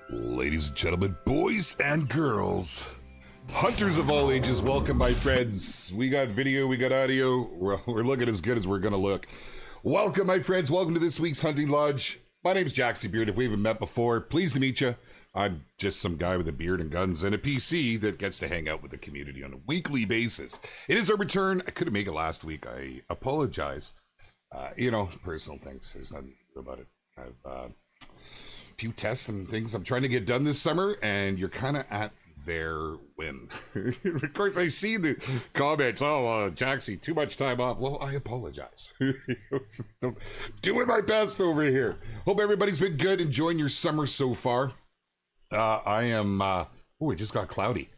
Ladies and gentlemen, boys and girls, hunters of all ages, welcome, my friends. We got video, we got audio. We're looking as good as we're gonna look. Welcome, my friends. Welcome to this week's Hunting Lodge. My name's Jaxie Beard. If we haven't met before, pleased to meet you. I'm just some guy with a beard and guns and a PC that gets to hang out with the community on a weekly basis. It is our return. I couldn't make it last week. I apologize. Personal things. There's nothing about it. I've few tests and things I'm trying to get done this summer, and you're kind of at their whim. Of course, I see the comments. Oh, Jaxie, too much time off. Well, I apologize. Doing my best over here. Hope everybody's been good, enjoying your summer so far. I am. It just got cloudy.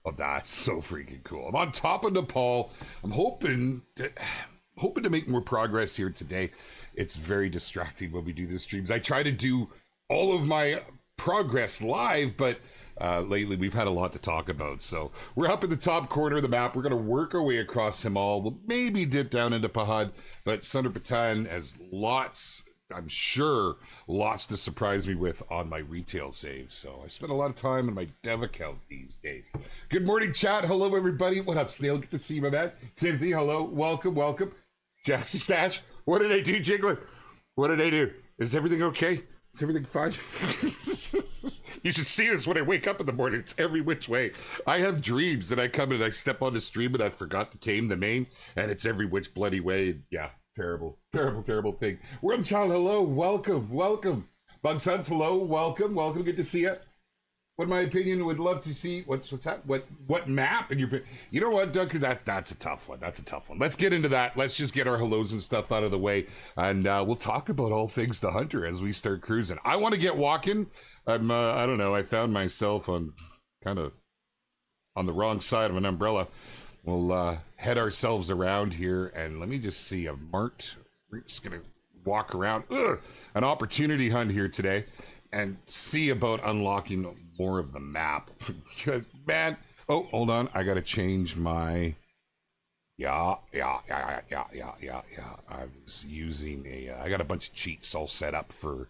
Oh, that's so freaking cool. I'm on top of Nepal. I'm hoping to make more progress here today. It's very distracting when we do the streams. I try to do all of my progress live, but lately we've had a lot to talk about. So we're up in the top corner of the map. We're going to work our way across Himal. We'll maybe dip down into Pahad, but Sundar Patan has lots, I'm sure, lots to surprise me with on my retail saves. So I spend a lot of time on my dev account these days. Good morning, chat. Hello, everybody. What up, Snail? Good to see you, my man. Timothy, hello. Welcome. Jaxie Stash. What did I do, Jiggler? What did I do? Is everything okay? Is everything fine? You should see this when I wake up in the morning. It's every which way. I have dreams that I come and I step on the stream and I forgot to tame the main, and it's every which bloody way. Yeah, terrible thing. World Child, hello, welcome. Bugs Hunt, hello, welcome, good to see you. What, in my opinion, would love to see, what's that? What map? And you know what, Duncan, that's a tough one. Let's get into that. Let's just get our hellos and stuff out of the way, and we'll talk about all things the Hunter as we start cruising. I want to get walking. I don't know, I found myself on kind of on the wrong side of an umbrella. We'll head ourselves around here, and let me just see a mart. We're just gonna walk around. An opportunity hunt here today, and see about unlocking more of the map. Man, oh, hold on, I gotta change my. Yeah. I was using I got a bunch of cheats all set up for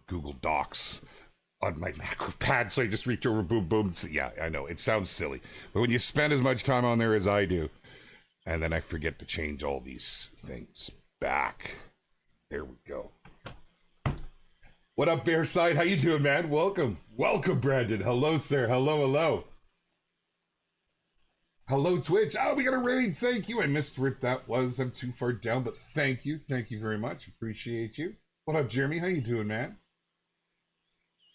Google Docs on my macro pad, so I just reach over, boom, boom. So, yeah, I know, it sounds silly. But when you spend as much time on there as I do, and then I forget to change all these things back. There we go. What up, Bearside? How you doing, man? Welcome. Welcome, Brandon. Hello, sir. Hello. Hello, Twitch. Oh, we got a raid. Thank you. I missed what that was. I'm too far down, but thank you. Thank you very much. Appreciate you. What up, Jeremy? How you doing, man?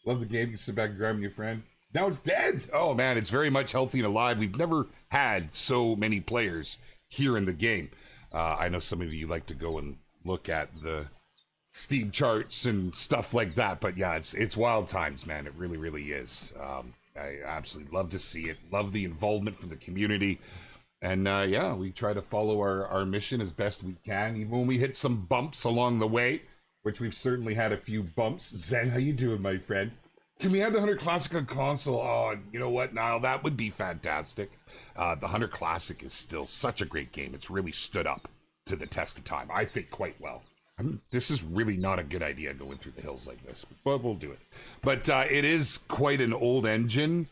Love the game. You sit back and grab your friend. Now it's dead. Oh, man, it's very much healthy and alive. We've never had so many players here in the game. I know some of you like to go and look at the Steam charts and stuff like that, but yeah, it's wild times, man. It really, really is. I absolutely love to see it. Love the involvement from the community. And yeah, we try to follow our mission as best we can, even when we hit some bumps along the way, which we've certainly had a few bumps. Zen, how you doing, my friend? Can we have the Hunter Classic on console? Oh, you know what, Niall? That would be fantastic. The Hunter Classic is still such a great game. It's really stood up to the test of time, I think, quite well. This is really not a good idea going through the hills like this, but we'll do it. But it is quite an old engine.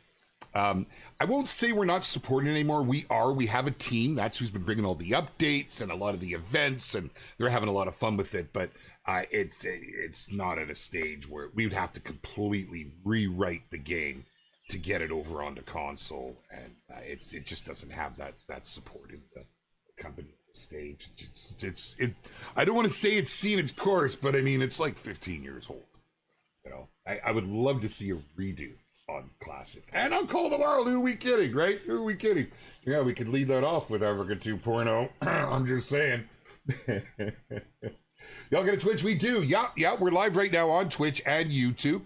I won't say we're not supporting it anymore. We are. We have a team. That's who's been bringing all the updates and a lot of the events, and they're having a lot of fun with it. But it's not at a stage where we would have to completely rewrite the game to get it over onto console, and it just doesn't have that support in the company stage. I don't want to say it's seen its course, but I mean, it's like 15 years old. You know, I would love to see a redo on Classic and on Call of the World. Who are we kidding, right? Who are we kidding? Yeah, we could lead that off with Africa 2.0. I'm just saying. Y'all got a Twitch? We do. Yeah, we're live right now on Twitch and YouTube.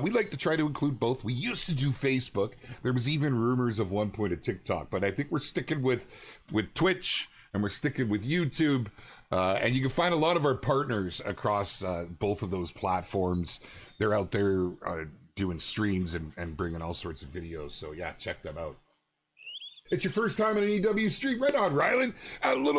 We like to try to include both. We used to do Facebook. There was even rumors of one point of TikTok, but I think we're sticking with Twitch, and we're sticking with YouTube. And you can find a lot of our partners across both of those platforms. They're out there doing streams and bringing all sorts of videos. So yeah, check them out. It's your first time in an EW stream, right on, Rylan.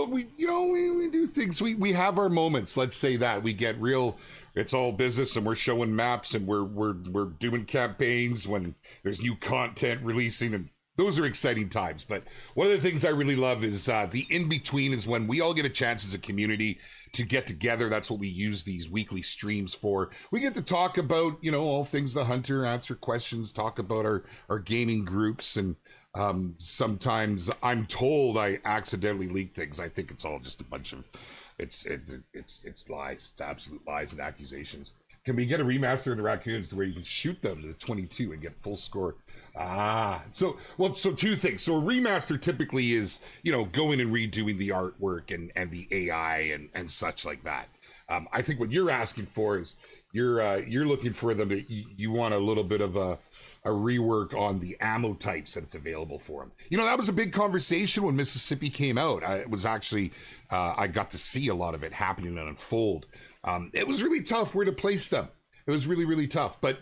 We do things. We have our moments. Let's say that we get real. It's all business, and we're showing maps, and we're doing campaigns when there's new content releasing, and those are exciting times. But one of the things I really love is the in-between is when we all get a chance as a community to get together. That's what we use these weekly streams for. We get to talk about, all things the Hunter, answer questions, talk about our gaming groups. And sometimes I'm told I accidentally leak things. I think it's all just a bunch of, it's lies. It's absolute lies and accusations. Can we get a remaster of the Raccoons to where you can shoot them to the 22 and get full score? So two things. So a remaster typically is, going and redoing the artwork and the AI and such like that. I think what you're asking for is you're looking for them to, you want a little bit of a rework on the ammo types that it's available for them. That was a big conversation when Mississippi came out. It was actually, I got to see a lot of it happening and unfold. It was really tough where to place them. It was really, really tough. But,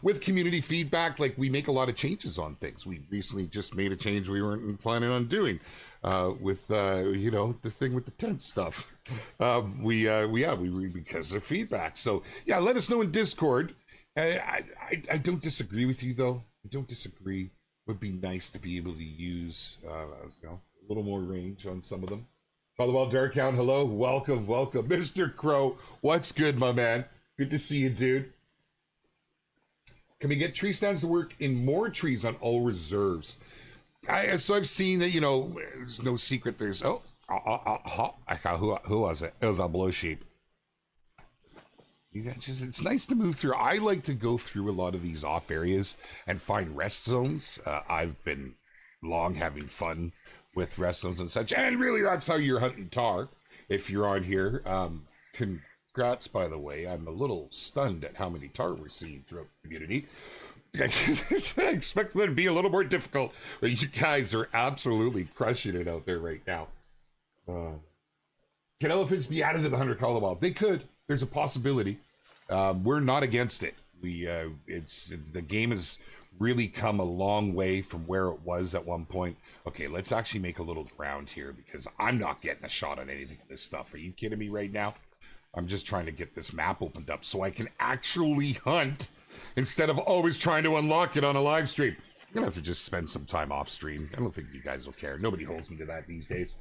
with community feedback, like, we make a lot of changes on things. We recently just made a change we weren't planning on doing with, the thing with the tent stuff. Because of feedback. So, yeah, let us know in Discord. I don't disagree with you, though. I don't disagree. It would be nice to be able to use, a little more range on some of them. Follow all Darkhound, hello, welcome. Mr. Crow, what's good, my man? Good to see you, dude. Can we get tree stands to work in more trees on all reserves? So I've seen that, there's no secret. There's, who was it? It was a blue sheep. It's nice to move through. I like to go through a lot of these off areas and find rest zones. I've been long having fun with rest zones and such. And really, that's how you're hunting tar if you're on here. Congrats, by the way. I'm a little stunned at how many tar we're seeing throughout the community. I expect them to be a little more difficult, but you guys are absolutely crushing it out there right now. Can elephants be added to the Hunter Call of the Wild? They could. There's a possibility. We're not against it. The game has really come a long way from where it was at one point. Okay, let's actually make a little ground here because I'm not getting a shot on anything of this stuff. Are you kidding me right now? I'm just trying to get this map opened up so I can actually hunt instead of always trying to unlock it on a live stream. I'm gonna have to just spend some time off stream. I don't think you guys will care. Nobody holds me to that these days.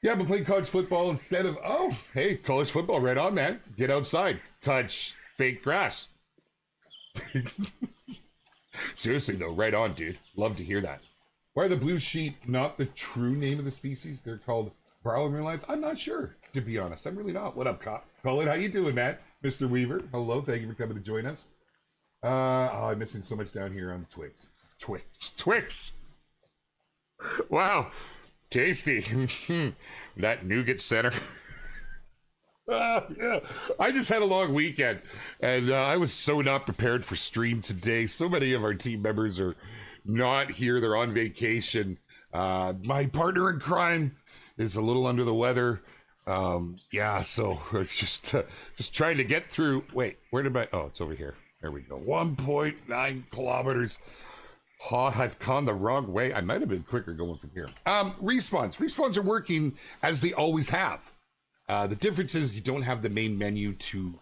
Yeah, but playing college football instead of, oh, hey, college football, right on, man. Get outside, touch fake grass. Seriously, though, right on, dude. Love to hear that. Why are the blue sheep not the true name of the species? They're called Barl in real life? I'm not sure, to be honest. I'm really not. What up, Colin? How you doing, man? Mr. Weaver, hello. Thank you for coming to join us. I'm missing so much down here on Twix. Twix! Wow. Tasty. That nougat center. Yeah. I just had a long weekend and I was so not prepared for stream today. So many of our team members are not here. They're on vacation. My partner in crime is a little under the weather. Yeah, so it's just trying to get through. Wait, where did oh, it's over here. There we go. 1.9 kilometers. Oh, I've gone the wrong way. I might have been quicker going from here. Respawns are working as they always have. The difference is you don't have the main menu to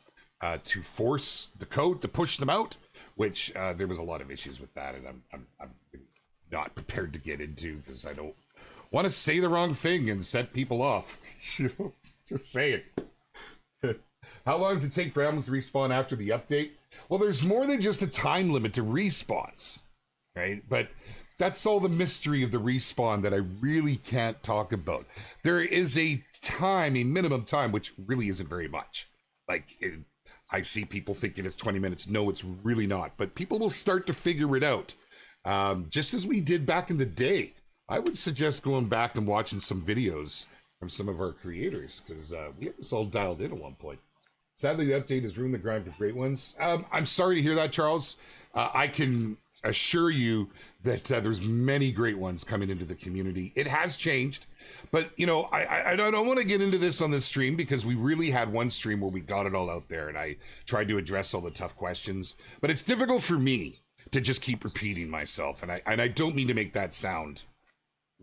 force the code to push them out, which there was a lot of issues with that, and I'm not prepared to get into because I don't want to say the wrong thing and set people off. Just say it. How long does it take for animals to respawn after the update? Well, there's more than just a time limit to respawns, right? But that's all the mystery of the respawn that I really can't talk about. There is a minimum time, which really isn't very much. I see people thinking it's 20 minutes. No, it's really not. But people will start to figure it out. Just as we did back in the day. I would suggest going back and watching some videos from some of our creators, because we had this all dialed in at one point. Sadly, the update has ruined the grind for great ones. I'm sorry to hear that, Charles. I can assure you that there's many great ones coming into the community. It has changed, but I don't want to get into this on this stream because we really had one stream where we got it all out there and I tried to address all the tough questions, but it's difficult for me to just keep repeating myself. And I don't mean to make that sound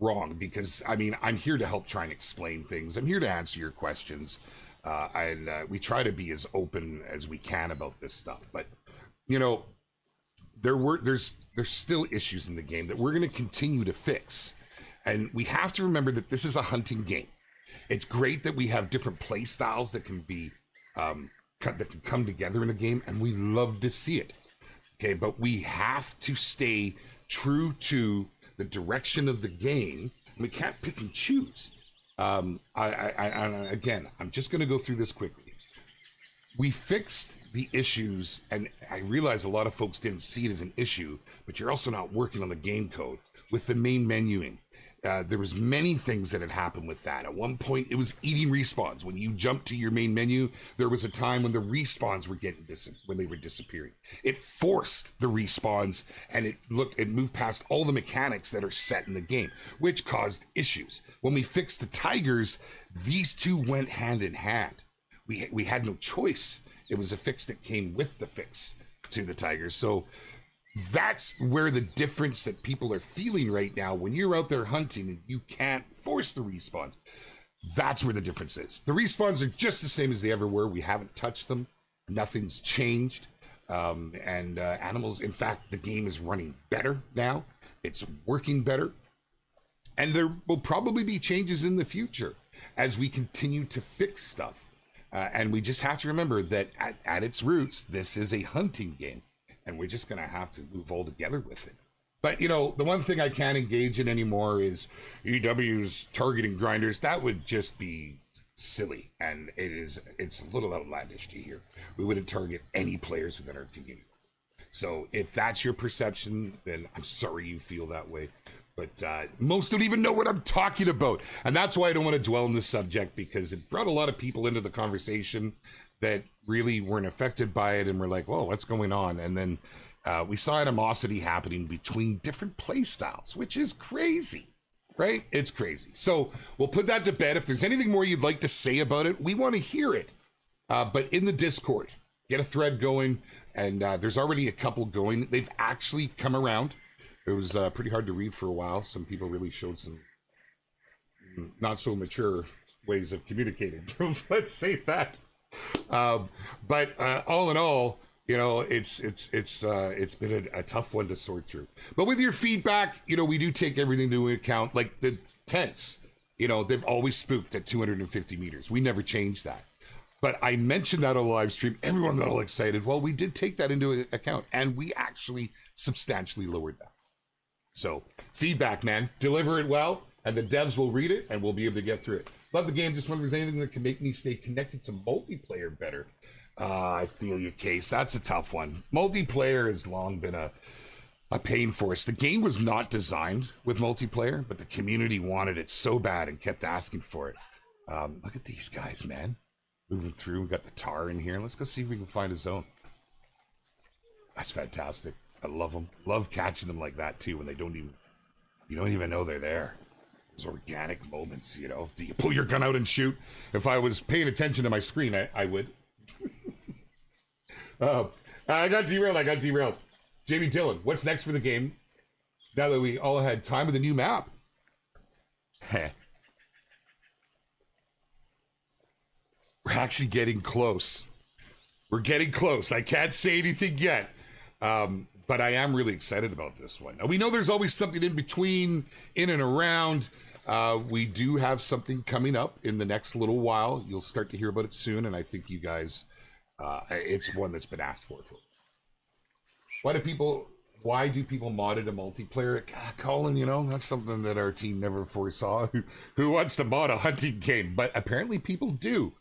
wrong, because I'm here to help try and explain things. I'm here to answer your questions. And we try to be as open as we can about this stuff, but there's still issues in the game that we're going to continue to fix. And we have to remember that this is a hunting game. It's great that we have different play styles that can be that can come together in a game, and we love to see it. Okay, but we have to stay true to the direction of the game. We can't pick and choose. Again, I'm just going to go through this quickly. We fixed the issues, and I realize a lot of folks didn't see it as an issue, but you're also not working on the game code with the main menuing. There was many things that had happened with that. At one point, it was eating respawns. When you jumped to your main menu, there was a time when the respawns were when they were disappearing. It forced the respawns, and it moved past all the mechanics that are set in the game, which caused issues. When we fixed the tigers, these two went hand in hand. We had no choice. It was a fix that came with the fix to the tigers. So that's where the difference that people are feeling right now when you're out there hunting and you can't force the respawns. That's where the difference is. The respawns are just the same as they ever were. We haven't touched them. Nothing's changed. Animals, in fact, the game is running better now. It's working better. And there will probably be changes in the future as we continue to fix stuff. And we just have to remember that at its roots, this is a hunting game. And we're just going to have to move all together with it. But, the one thing I can't engage in anymore is EW's targeting grinders. That would just be silly. And it's a little outlandish to hear. We wouldn't target any players within our community. So if that's your perception, then I'm sorry you feel that way. But most don't even know what I'm talking about. And that's why I don't want to dwell on this subject, because it brought a lot of people into the conversation that really weren't affected by it and were like, whoa, what's going on? And then we saw animosity happening between different play styles, which is crazy, right? It's crazy. So we'll put that to bed. If there's anything more you'd like to say about it, we want to hear it. But in the Discord, get a thread going, and there's already a couple going. They've actually come around. It was pretty hard to read for a while. Some people really showed some not so mature ways of communicating. Let's say that. But all in all, you know, it's been a tough one to sort through. But with your feedback, you know, we do take everything into account. Like the tents, you know, they've always spooked at 250 meters. We never changed that. But I mentioned that on a live stream. Everyone got all excited. Well, we did take that into account, and we actually substantially lowered that. So feedback, man, deliver it well, and the devs will read it, and we'll be able to get through it. Love the game. Just wonder if there's anything that can make me stay connected to multiplayer better. I feel your case. That's a tough one. Multiplayer has long been a pain for us. The game was not designed with multiplayer, but the community wanted it so bad and kept asking for it. Look at these guys, man. Moving through. We got the tar in here. Let's go see if we can find a zone. That's fantastic. I love them. Love catching them like that too when they don't even, you don't even know they're there. Those organic moments, you know. Do you pull your gun out and shoot? If I was paying attention to my screen, I would. I got derailed. Jamie Dillon, what's next for the game? Now that we all had time with the new map. Heh. We're actually getting close. We're getting close. I can't say anything yet. But I am really excited about this one. Now, we know there's always something in between, in and around. We do have something coming up in the next little while. You'll start to hear about it soon, and I think you guys, it's one that's been asked for. Why do people mod it a multiplayer? Colin, you know, that's something that our team never foresaw. Who wants to mod a hunting game? But apparently people do.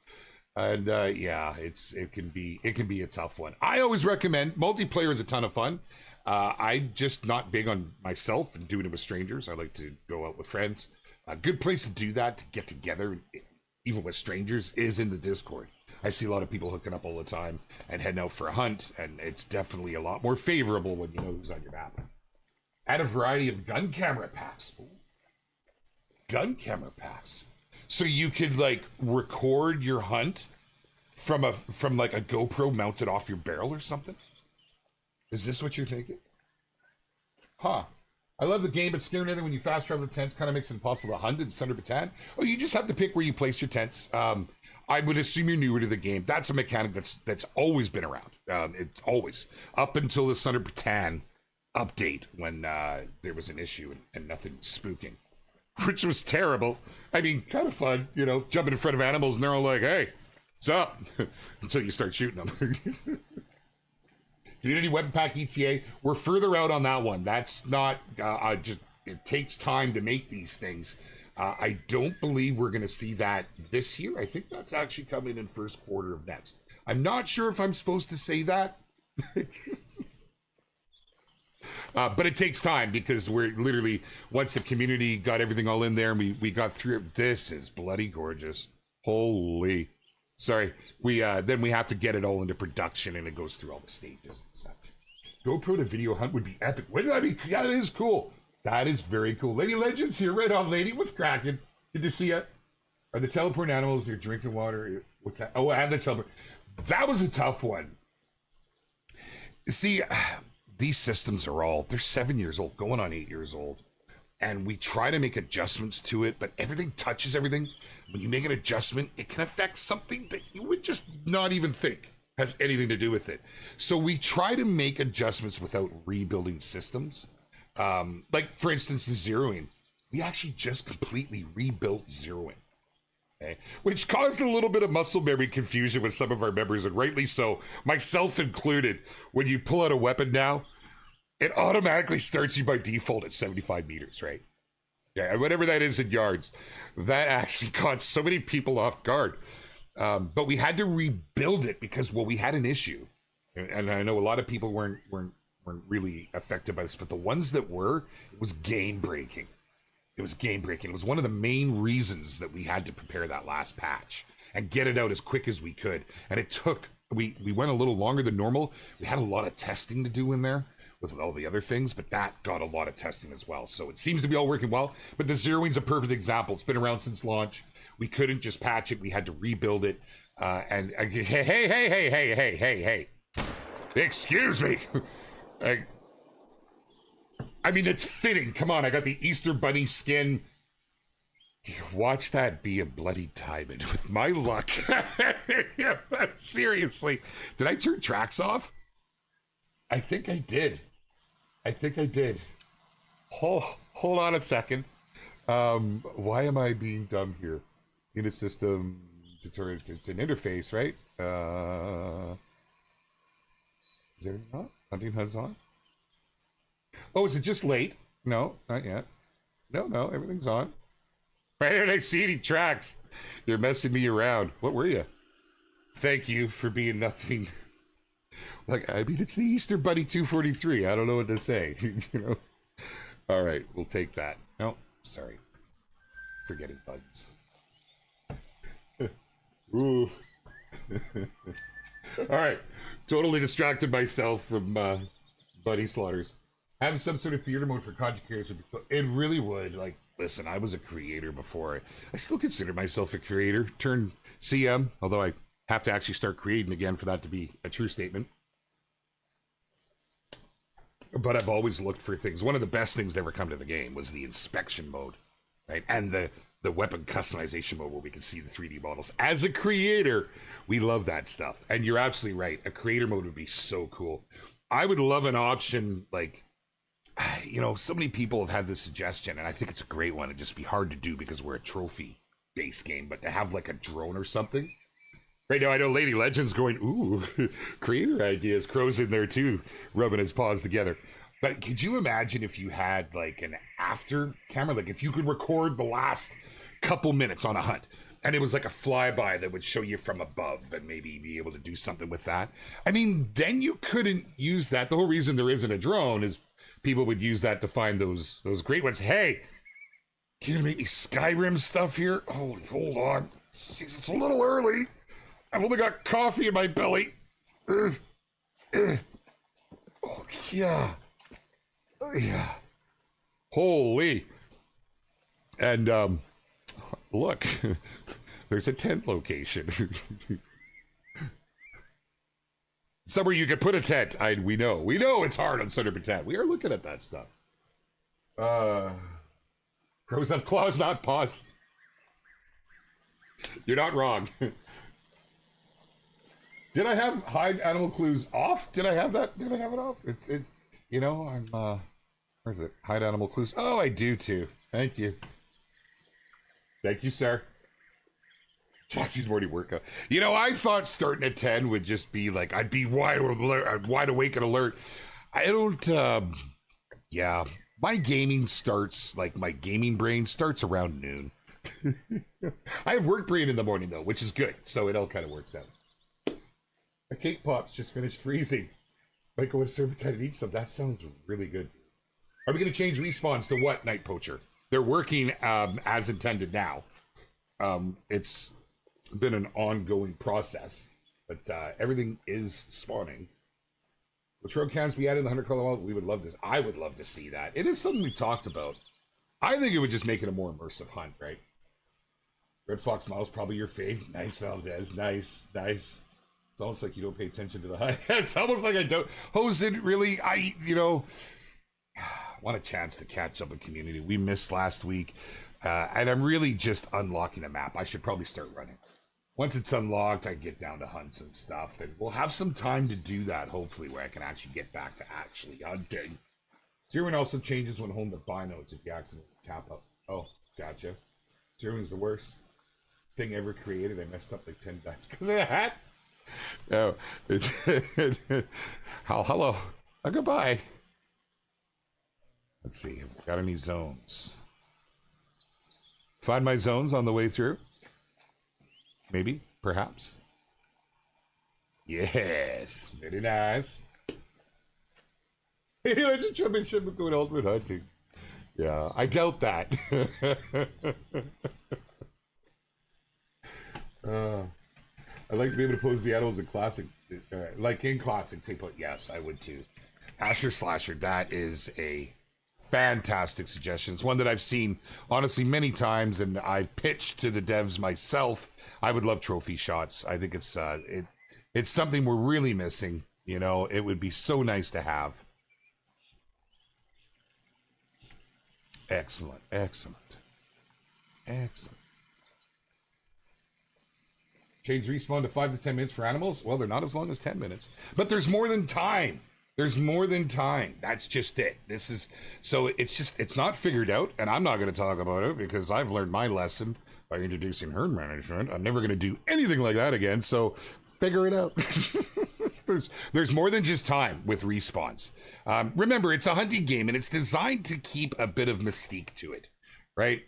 And yeah, it can be a tough one. I always recommend multiplayer is a ton of fun. I'm just not big on myself and doing it with strangers. I like to go out with friends. A good place to do that, to get together, even with strangers, is in the Discord. I see a lot of people hooking up all the time and heading out for a hunt, and it's definitely a lot more favorable when you know who's on your map. Add a variety of gun camera packs. Ooh. Gun camera packs. So you could like record your hunt from like a GoPro mounted off your barrel or something? Is this what you're thinking? Huh. I love the game, but scaring anything when you fast travel to tents kind of makes it impossible to hunt in Thunder Bataan. Oh, you just have to pick where you place your tents. I would assume you're newer to the game. That's a mechanic that's always been around. It's always up until the Thunder Bataan update when there was an issue and nothing spooking, which was terrible. I mean, kind of fun, you know, jumping in front of animals and they're all like, "Hey, what's up?" Until you start shooting them. Community Weapon Pack ETA, we're further out on that one. That's not just, it takes time to make these things. I don't believe we're going to see that this year. I think that's actually coming in first quarter of next. I'm not sure if I'm supposed to say that. But it takes time because we're literally, once the community got everything all in there and we got through it, this is bloody gorgeous. Holy. Sorry. Then we have to get it all into production and it goes through all the stages and such. GoPro to video hunt would be epic. Wouldn't that be? Yeah, that is cool. That is very cool. Lady Legends here. Right on, lady. What's cracking? Good to see you. Are the teleporting animals you're drinking water? What's that? Oh, and the teleport. That was a tough one. See, these systems they're 7 years old, going on 8 years old. And we try to make adjustments to it, but everything touches everything. When you make an adjustment, it can affect something that you would just not even think has anything to do with it. So we try to make adjustments without rebuilding systems. Like, for instance, the zeroing. We actually just completely rebuilt zeroing. Okay? Which caused a little bit of muscle memory confusion with some of our members, and rightly so, myself included. When you pull out a weapon now, it automatically starts you by default at 75 meters, right? Yeah, whatever that is in yards. That actually caught so many people off guard. But we had to rebuild it because, well, we had an issue. And I know a lot of people weren't really affected by this, but the ones that were, it was game breaking. It was game breaking. It was one of the main reasons that we had to prepare that last patch and get it out as quick as we could. And it took, we went a little longer than normal. We had a lot of testing to do in there. with all the other things, but that got a lot of testing as well. So it seems to be all working well. But the zeroing's a perfect example. It's been around since launch. We couldn't just patch it. We had to rebuild it. Hey. Excuse me. I mean, it's fitting. Come on, I got the Easter Bunny skin. Watch that be a bloody diamond with my luck. Seriously. Did I turn tracks off? I think I did. Hold on a second. Why am I being dumb here? In a system, it's an interface, right? Is everything on? Hunting HUD's on? Oh, is it just late? No, not yet. No, everything's on. Why didn't I see any tracks? You're messing me around. What were you? Thank you for being nothing. Like, I mean, it's the Easter Bunny 243. I don't know what to say. You know? All right, we'll take that. No, sorry. Forgetting buttons. Ooh. All right. Totally distracted myself from bunny slaughters. Having some sort of theater mode for content creators would be cool. It really would. Like, listen, I was a creator before. I still consider myself a creator. Turned CM, although I have to actually start creating again for that to be a true statement. But I've always looked for things. One of the best things that ever come to the game was the inspection mode, right? And the weapon customization mode where we can see the 3D models. As a creator, we love that stuff. And you're absolutely right. A creator mode would be so cool. I would love an option like, you know, so many people have had this suggestion, and I think it's a great one. It'd just be hard to do because we're a trophy-based game, but to have like a drone or something. Right now, I know Lady Legend's going, ooh, creator ideas. Crow's in there too, rubbing his paws together. But could you imagine if you had like an after camera? Like if you could record the last couple minutes on a hunt, and it was like a flyby that would show you from above and maybe be able to do something with that. I mean, then you couldn't use that. The whole reason there isn't a drone is people would use that to find those great ones. Hey, can you make me Skyrim stuff here? Oh, hold on. It's a little early. I've only got coffee in my belly. Oh, yeah. Oh, yeah. Holy. And, look, there's a tent location. Somewhere you could put a tent. We know it's hard on Thunder Tent. We are looking at that stuff. Crows have claws, not paws. You're not wrong. Did I have hide animal clues off? Did I have that? Did I have it off? It's you know, I'm where's it? Hide animal clues. Oh, I do too. Thank you. Thank you, sir. Jaxie's morning workout. You know, I thought starting at 10 would just be like, I'd be wide awake and alert. I don't, yeah. My gaming starts, like my gaming brain starts around noon. I have work brain in the morning though, which is good. So it all kind of works out. A cake pop's just finished freezing. Might go to Serpentine and eat some. That sounds really good. Are we going to change respawns to what, Night Poacher? They're working as intended now. It's been an ongoing process, but everything is spawning. The Troll cans be added in the 100 color wall. We would love this. I would love to see that. It is something we've talked about. I think it would just make it a more immersive hunt, right? Red Fox Mouse, probably your fave. Nice, Valdez. Nice. It's almost like you don't pay attention to the hunt. It's almost like I don't. Hosen, really, want a chance to catch up with community. We missed last week, and I'm really just unlocking a map. I should probably start running. Once it's unlocked, I get down to hunts and stuff, and we'll have some time to do that, hopefully, where I can actually get back to actually hunting. Zeroing also changes when home to buy notes if you accidentally tap up. Oh, gotcha. Zeroing's the worst thing ever created. I messed up like 10 times because of that. No, it's hello. Goodbye. Let's see. Got any zones? Find my zones on the way through. Maybe, perhaps. Yes, very nice. Hey, let's a championship of going ultimate hunting. Yeah, I doubt that. I'd like to be able to pose the animals in classic, like in classic tape out. Yes, I would too. Asher Slasher, that is a fantastic suggestion. It's one that I've seen honestly many times, and I've pitched to the devs myself. I would love trophy shots. I think it's something we're really missing. You know, it would be so nice to have. Excellent, excellent, excellent. Change respawn to 5 to 10 minutes for animals. Well, they're not as long as 10 minutes, but there's more than time. There's more than time. That's just it. This is so it's not figured out, and I'm not going to talk about it because I've learned my lesson by introducing herd management. I'm never going to do anything like that again. So figure it out. there's more than just time with respawns. Remember, it's a hunting game, and it's designed to keep a bit of mystique to it, right?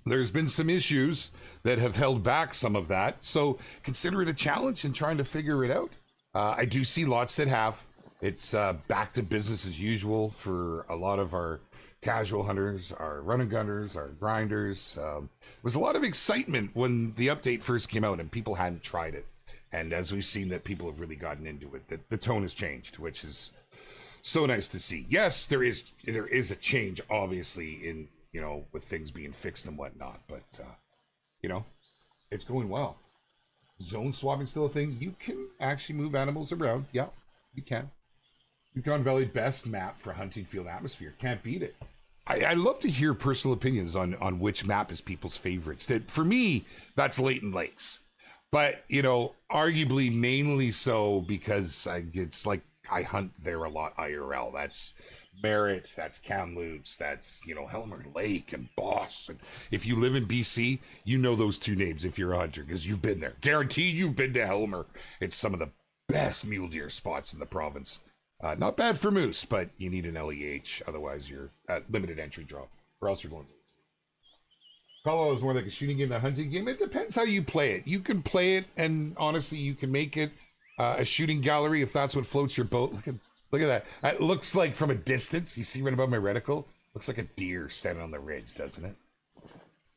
There's been some issues that have held back some of that, so consider it a challenge in trying to figure it out. I do see lots that have. It's back to business as usual for a lot of our casual hunters, our run and gunners, our grinders. There was a lot of excitement when the update first came out and people hadn't tried it. And as we've seen that people have really gotten into it, the tone has changed, which is so nice to see. Yes, there is a change, obviously, in, you know, with things being fixed and whatnot, but you know, it's going well. Zone swapping still a thing. You can actually move animals around. Yeah, you can. Yukon Valley, best map for hunting field atmosphere. Can't beat it. I love to hear personal opinions on which map is people's favorites. That for me, that's Leighton Lakes. But, you know, arguably mainly so because it's like I hunt there a lot IRL. That's Merritt, that's Kamloops, that's, you know, Helmer Lake and Boss. And if you live in BC, you know those two names if you're a hunter because you've been there. Guaranteed you've been to Helmer. It's some of the best mule deer spots in the province. Not bad for moose, but you need an LEH. Otherwise, you're at limited entry drop, or else you're going. Colorado is more like a shooting game than a hunting game. It depends how you play it. You can play it, and honestly, you can make it a shooting gallery if that's what floats your boat. Look at that. It looks like from a distance. You see right above my reticle. Looks like a deer standing on the ridge, doesn't it?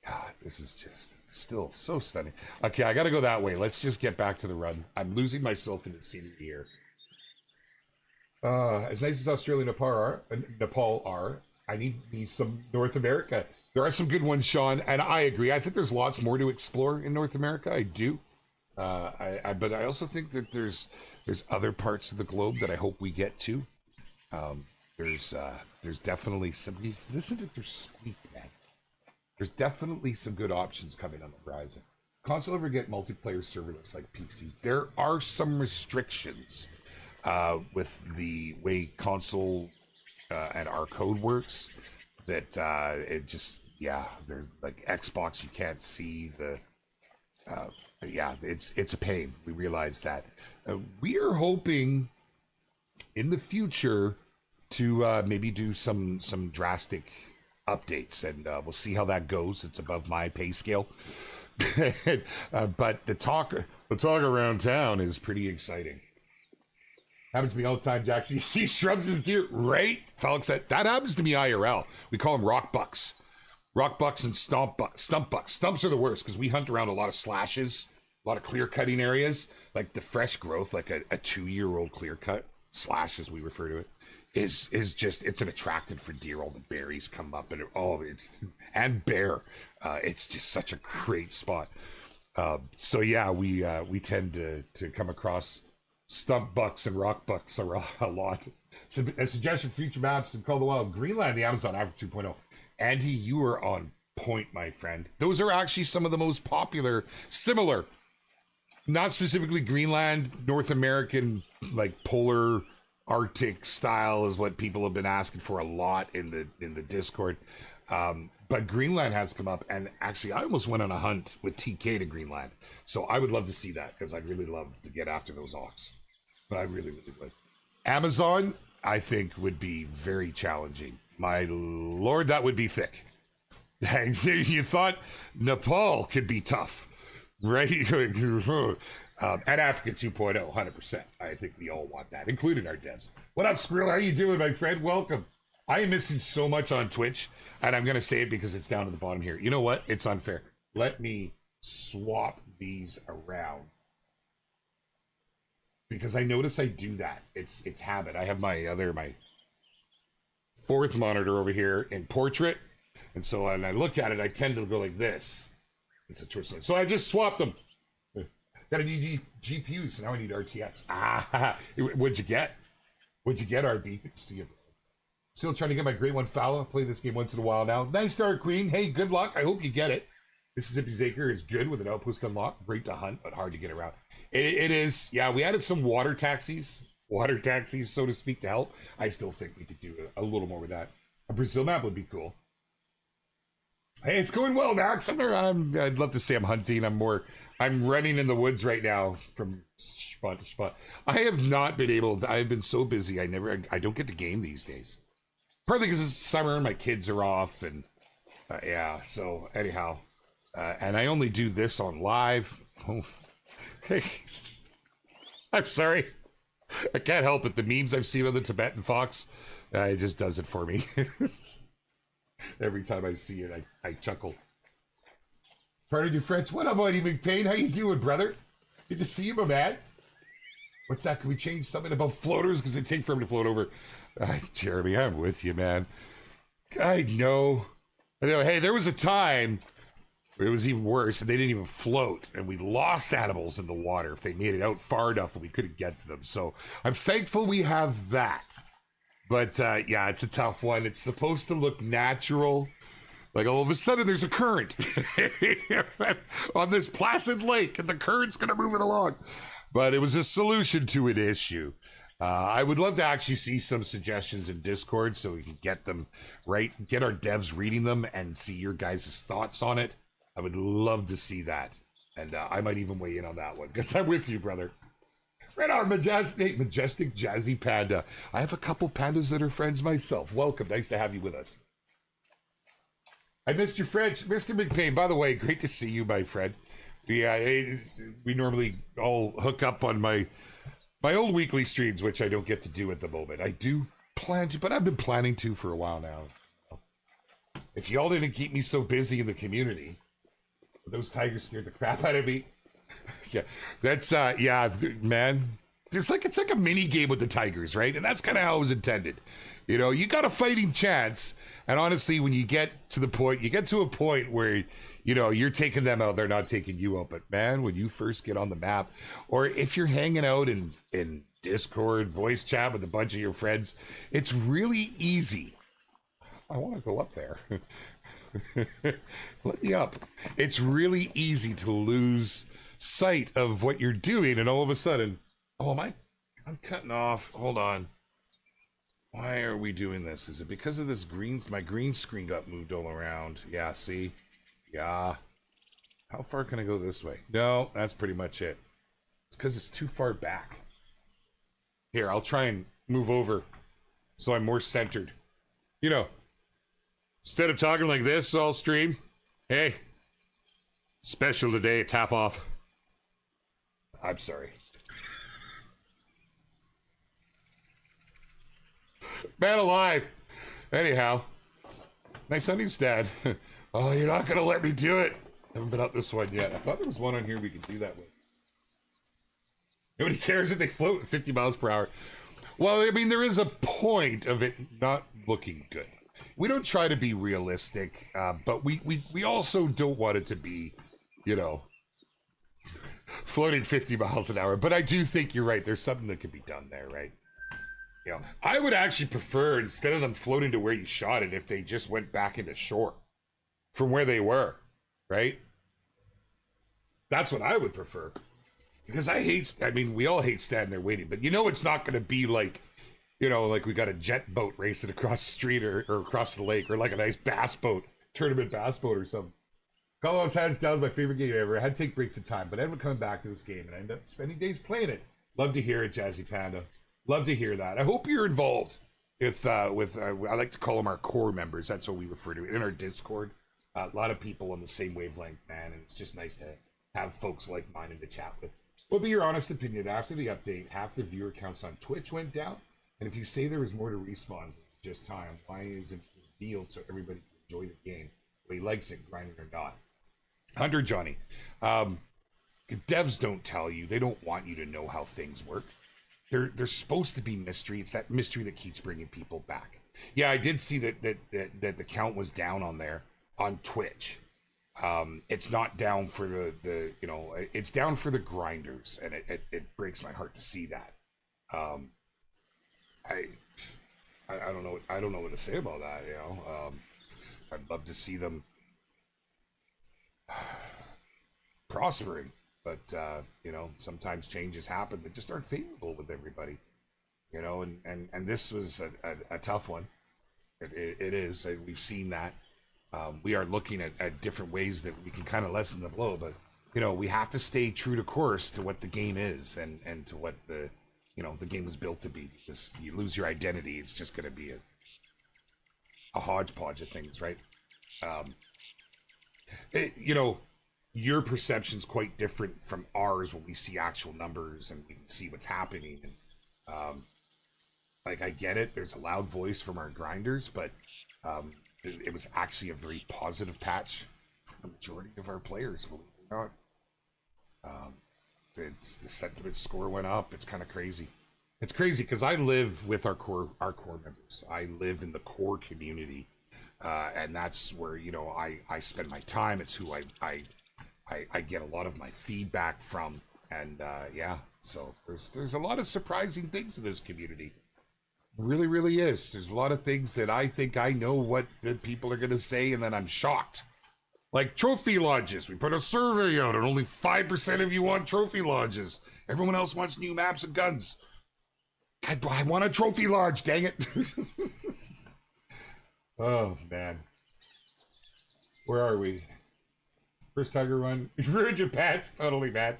God, this is just still so stunning. Okay, I got to go that way. Let's just get back to the run. I'm losing myself in the scenery here. As nice as Australia and Nepal are, I need me some North America. There are some good ones, Sean, and I agree. I think there's lots more to explore in North America. I do. But I also think that there's other parts of the globe that I hope we get to. There's definitely some. Listen to their squeak, man. There's definitely some good options coming on the horizon. Console ever get multiplayer serverless like PC? There are some restrictions with the way console and our code works. That it just, yeah, there's like Xbox, you can't see the yeah, it's a pain. We realize that. We are hoping in the future to maybe do some drastic updates, and we'll see how that goes. It's above my pay scale. But the talk around town is pretty exciting. Happens to me all the time, Jackson. You see shrubs as deer, right? Felix, that happens to me IRL. We call them rock bucks. Rock bucks and stump bucks. Stumps are the worst because we hunt around a lot of slashes, a lot of clear cutting areas, like the fresh growth, like a 2-year-old clear cut slash, as we refer to it, is just, it's an attractant for deer. All the berries come up and and bear. It's just such a great spot. So yeah, we tend to come across stump bucks and rock bucks a lot. So a suggestion for future maps in Call of the Wild: Greenland, the Amazon, Africa 2.0. Andy, you are on point, my friend. Those are actually some of the most popular, similar, not specifically Greenland, North American, like polar Arctic style is what people have been asking for a lot in the Discord. But Greenland has come up, and actually I almost went on a hunt with TK to Greenland. So I would love to see that because I'd really love to get after those auks. But I really, really would. Amazon, I think, would be very challenging. My lord, that would be thick. You thought Nepal could be tough, right? And Africa 2.0, 100%. I think we all want that, including our devs. What up, Skrill? How you doing, my friend? Welcome. I am missing so much on Twitch, and I'm going to say it because it's down to the bottom here. You know what? It's unfair. Let me swap these around. because I notice I do that. It's habit. I have my fourth monitor over here in portrait, and so when I look at it, I tend to go like this. It's a twist. So I just swapped them. Got a new GPU, so now I need RTX. What'd you get? What'd you get, RB? Good to see you. Still trying to get my Great One Falla. Play this game once in a while now. Nice Dark Queen. Hey, good luck. I hope you get it. Mississippi's Acre is good with an outpost unlock. Great to hunt, but hard to get around. It is. Yeah, we added some water taxis, so to speak, to help. I still think we could do a little more with that. A Brazil map would be cool. Hey, it's going well, Max. I'd love to say I'm hunting. I'm running in the woods right now from spot to spot. I have not been able. I've been so busy. I don't get to game these days. Partly because it's summer and my kids are off, and yeah. So anyhow, and I only do this on live. Oh, hey, I'm sorry. I can't help it. The memes I've seen on the Tibetan fox, it just does it for me. Every time I see it, I chuckle. Pardon your French. What up, Mighty McPain? How you doing, brother? Good to see you, my man. What's that? Can we change something about floaters? Because they take forever to float over. Jeremy, I'm with you, man. I know. Hey, there was a time where it was even worse, and they didn't even float, and we lost animals in the water if they made it out far enough and we couldn't get to them. So I'm thankful we have that. But yeah, it's a tough one. It's supposed to look natural. Like all of a sudden there's a current on this placid lake and the current's going to move it along. But it was a solution to an issue. I would love to actually see some suggestions in Discord so we can get them right, get our devs reading them and see your guys' thoughts on it. I would love to see that. And I might even weigh in on that one because I'm with you, brother. Right on, majestic Jazzy Panda. I have a couple pandas that are friends myself. Welcome. Nice to have you with us. I missed your French. Mr. McPain, by the way, great to see you, my friend. Yeah, we normally all hook up on my old weekly streams, which I don't get to do at the moment. I do plan to, but I've been planning to for a while now. If y'all didn't keep me so busy in the community, those tigers scared the crap out of me. Yeah, that's yeah, man. It's like a mini game with the tigers, right? And that's kind of how it was intended. You know, you got a fighting chance, and honestly, when you get to a point where you know you're taking them out, they're not taking you out. But man, when you first get on the map, or if you're hanging out in Discord voice chat with a bunch of your friends, it's really easy. I want to go up there. Let me up. It's really easy to lose sight of what you're doing, and all of a sudden, oh, I'm cutting off. Hold on. Why are we doing this? Is it because of this my green screen got moved all around? Yeah, see? Yeah. How far can I go this way? No, that's pretty much it. It's because it's too far back. Here, I'll try and move over so I'm more centered. You know, instead of talking like this all stream, hey, special today, it's half off. I'm sorry. Man alive. Anyhow, nice hunting, Dad. Oh, you're not gonna let me do it. Haven't been up this one yet. I thought there was one on here we could do that with. Nobody cares if they float at 50 miles per hour. Well, I mean, there is a point of it not looking good. We don't try to be realistic, but we also don't want it to be, you know, floating 50 miles an hour. But I do think you're right. There's something that could be done there, right? You know, I would actually prefer, instead of them floating to where you shot it, if they just went back into shore from where they were, right? That's what I would prefer. Because we all hate standing there waiting, but you know it's not going to be like, you know, like we got a jet boat racing across the street or across the lake, or like a nice bass boat, tournament bass boat or something. Carlos Hands Down is my favorite game ever. I had to take breaks of time, but I ended up coming back to this game, and I ended up spending days playing it. Love to hear it, Jazzy Panda. Love to hear that. I hope you're involved with I like to call them our core members. That's what we refer to it in our Discord. A lot of people on the same wavelength, man, and it's just nice to have folks like mine in the chat with. What would be your honest opinion? After the update, half the viewer counts on Twitch went down, and if you say there was more to respawns, just time, why isn't it revealed so everybody can enjoy the game? Whether he likes it, grinding or not. Hunter Johnny, devs don't tell you. They don't want you to know how things work. there's supposed to be mystery. It's that mystery that keeps bringing people back. Yeah, I did see that the count was down on there on Twitch. It's not down for the it's down for the grinders, and it breaks my heart to see that. I don't know. I don't know what to say about that. I'd love to see them prospering, but sometimes changes happen that just aren't favorable with everybody. And this was a tough one. It is. We've seen that. We are looking at different ways that we can kind of lessen the blow, but we have to stay true to course to what the game is and to what the game was built to be. Because you lose your identity, it's just going to be a hodgepodge of things, right? Your perception's quite different from ours when we see actual numbers and we can see what's happening. And I get it. There's a loud voice from our grinders, but it was actually a very positive patch for the majority of our players, believe it or not. The sentiment score went up. It's kind of crazy. It's crazy because I live with our core members. I live in the core community, and that's where I spend my time. It's who I get a lot of my feedback from, and so there's a lot of surprising things in this community. Really, really is. There's a lot of things that I think I know what the people are going to say, and then I'm shocked. Like trophy lodges. We put a survey out, and only 5% of you want trophy lodges. Everyone else wants new maps and guns. I want a trophy lodge, dang it. Oh, man. Where are we? First Tiger run. Ruined your pants. Totally, man.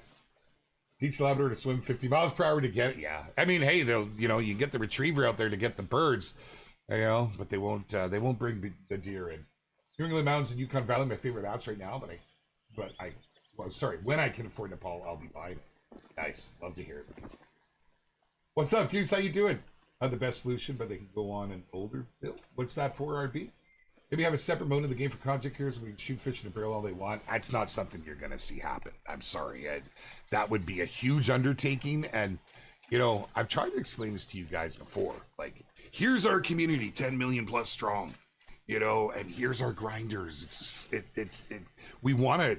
Teach Labrador to swim 50 miles per hour to get it. Yeah. I mean, hey, they'll, you get the retriever out there to get the birds, but they won't bring the deer in. New England Mountains and Yukon Valley, my favorite maps right now, when I can afford Nepal, I'll be buying it. Nice. Love to hear it. What's up, Goose? How you doing? The best solution, but they can go on an older build. What's that for, RB? Maybe have a separate mode in the game for content creators. We can shoot fish in a barrel all they want. That's not something you're going to see happen. I'm sorry, Ed. That would be a huge undertaking. And, I've tried to explain this to you guys before. Like, here's our community, 10 million plus strong, and here's our grinders. We want to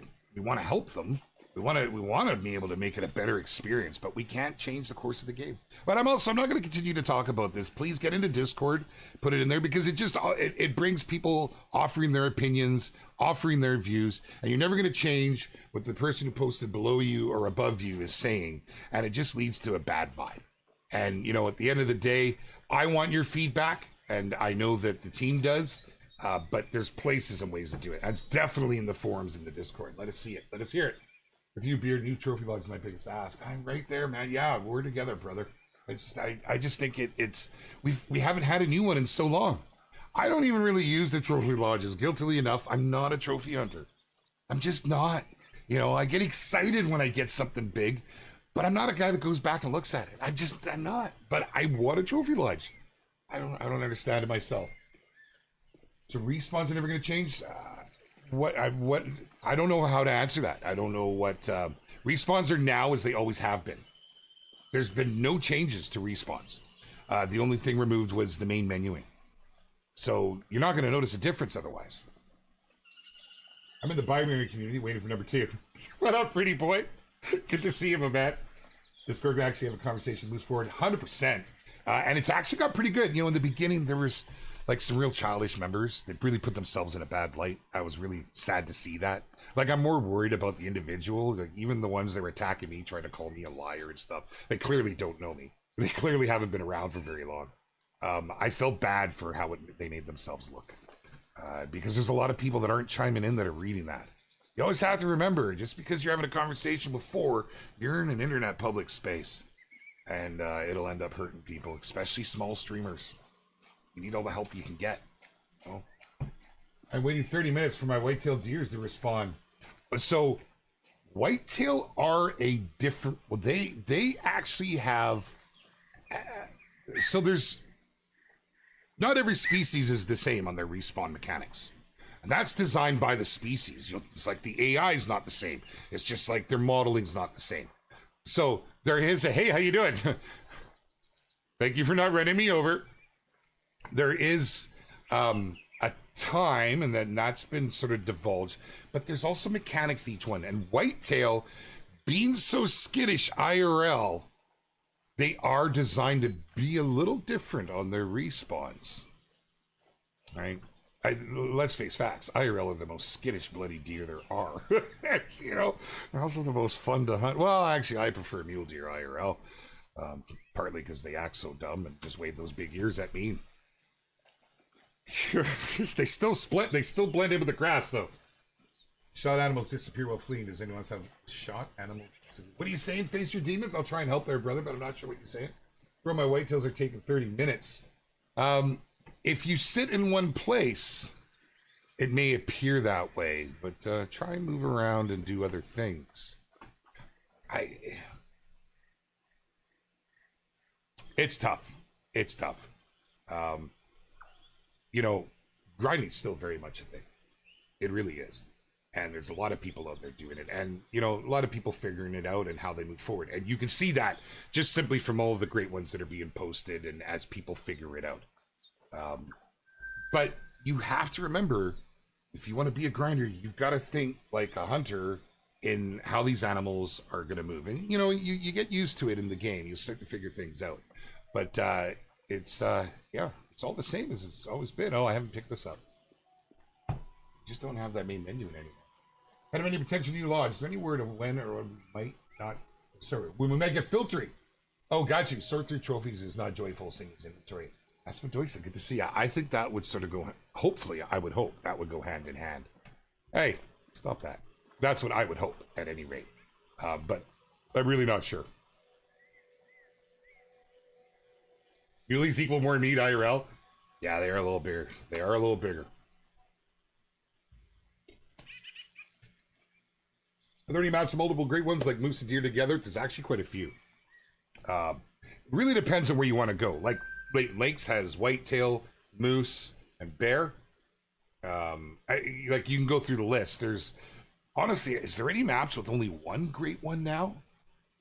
help them. We want to be able to make it a better experience, but we can't change the course of the game. But I'm not going to continue to talk about this. Please get into Discord, put it in there, because it brings people offering their opinions, offering their views, and you're never going to change what the person who posted below you or above you is saying, and it just leads to a bad vibe. And at the end of the day, I want your feedback, and I know that the team does, but there's places and ways to do it. That's definitely in the forums in the Discord. Let us see it. Let us hear it. With you, Beard, new trophy log's my biggest ask. I'm right there, man. Yeah, we're together, brother. I just think we haven't had a new one in so long. I don't even really use the trophy lodges. Guiltily enough, I'm not a trophy hunter. I'm just not. I get excited when I get something big, but I'm not a guy that goes back and looks at it. I'm not. But I want a trophy lodge. I don't understand it myself. So respawns are never going to change. I don't know how to answer that. I don't know what respawns are now as they always have been. There's been no changes to respawns. The only thing removed was the main menuing. So you're not going to notice a difference otherwise. I'm in the binary community waiting for number 2. What up, pretty boy? Good to see you, my man. Discord can actually have a conversation, moves forward 100%. And it's actually got pretty good. In the beginning, there was like some real childish members that really put themselves in a bad light. I was really sad to see that. Like, I'm more worried about the individual, like even the ones that were attacking me, trying to call me a liar and stuff. They clearly don't know me. They clearly haven't been around for very long. I felt bad for how they made themselves look. Because there's a lot of people that aren't chiming in that are reading that. You always have to remember, just because you're having a conversation with 4, you're in an internet public space. And it'll end up hurting people, especially small streamers. You need all the help you can get. I'm waiting 30 minutes for my whitetail deers to respawn. So whitetail are a different, well, they actually have, so there's, not every species is the same on their respawn mechanics. And that's designed by the species. It's like the AI is not the same. It's just like their modeling's not the same. So there is a, hey, how you doing? Thank you for not running me over. There is a time, and then that's been sort of divulged, but there's also mechanics to each one. And whitetail, being so skittish IRL, they are designed to be a little different on their respawns, right? Let's face facts. IRL are the most skittish bloody deer there are. You know, they're also the most fun to hunt. Well, actually, I prefer mule deer IRL, partly because they act so dumb and just wave those big ears at me. They still split. They still blend in with the grass, though. Shot animals disappear while fleeing. Does anyone else have shot animals? What are you saying? Face your demons? I'll try and help there, brother, but I'm not sure what you're saying. Bro, my whitetails are taking 30 minutes. If you sit in one place, it may appear that way, but try and move around and do other things. It's tough. It's tough. You know, grinding's still very much a thing. It really is. And there's a lot of people out there doing it. And, you know, a lot of people figuring it out and how they move forward. And you can see that just simply from all of the great ones that are being posted and as people figure it out. But you have to remember, if you want to be a grinder, you've got to think like a hunter in how these animals are going to move. And, you know, you get used to it in the game. You start to figure things out. But it's all the same as it's always been. Oh, I haven't picked this up. Just don't have that main menu in anymore. Out of any potential new lodge, is there any word of when or when we might not? Sorry, when we might get filtering? Oh, got you. Sort through trophies is not joyful singles inventory. That's Medoisa. Good to see you. I think that would sort of go. Hopefully, I would hope that would go hand in hand. Hey, stop that. That's what I would hope at any rate. But I'm really not sure. Muleys equal more meat IRL. Yeah, they are a little bigger. They are a little bigger. Are there any maps of multiple great ones like moose and deer together? There's actually quite a few. It really depends on where you want to go. Like Lakes has whitetail, moose, and bear. Like you can go through the list. There's honestly, is there any maps with only one great one now?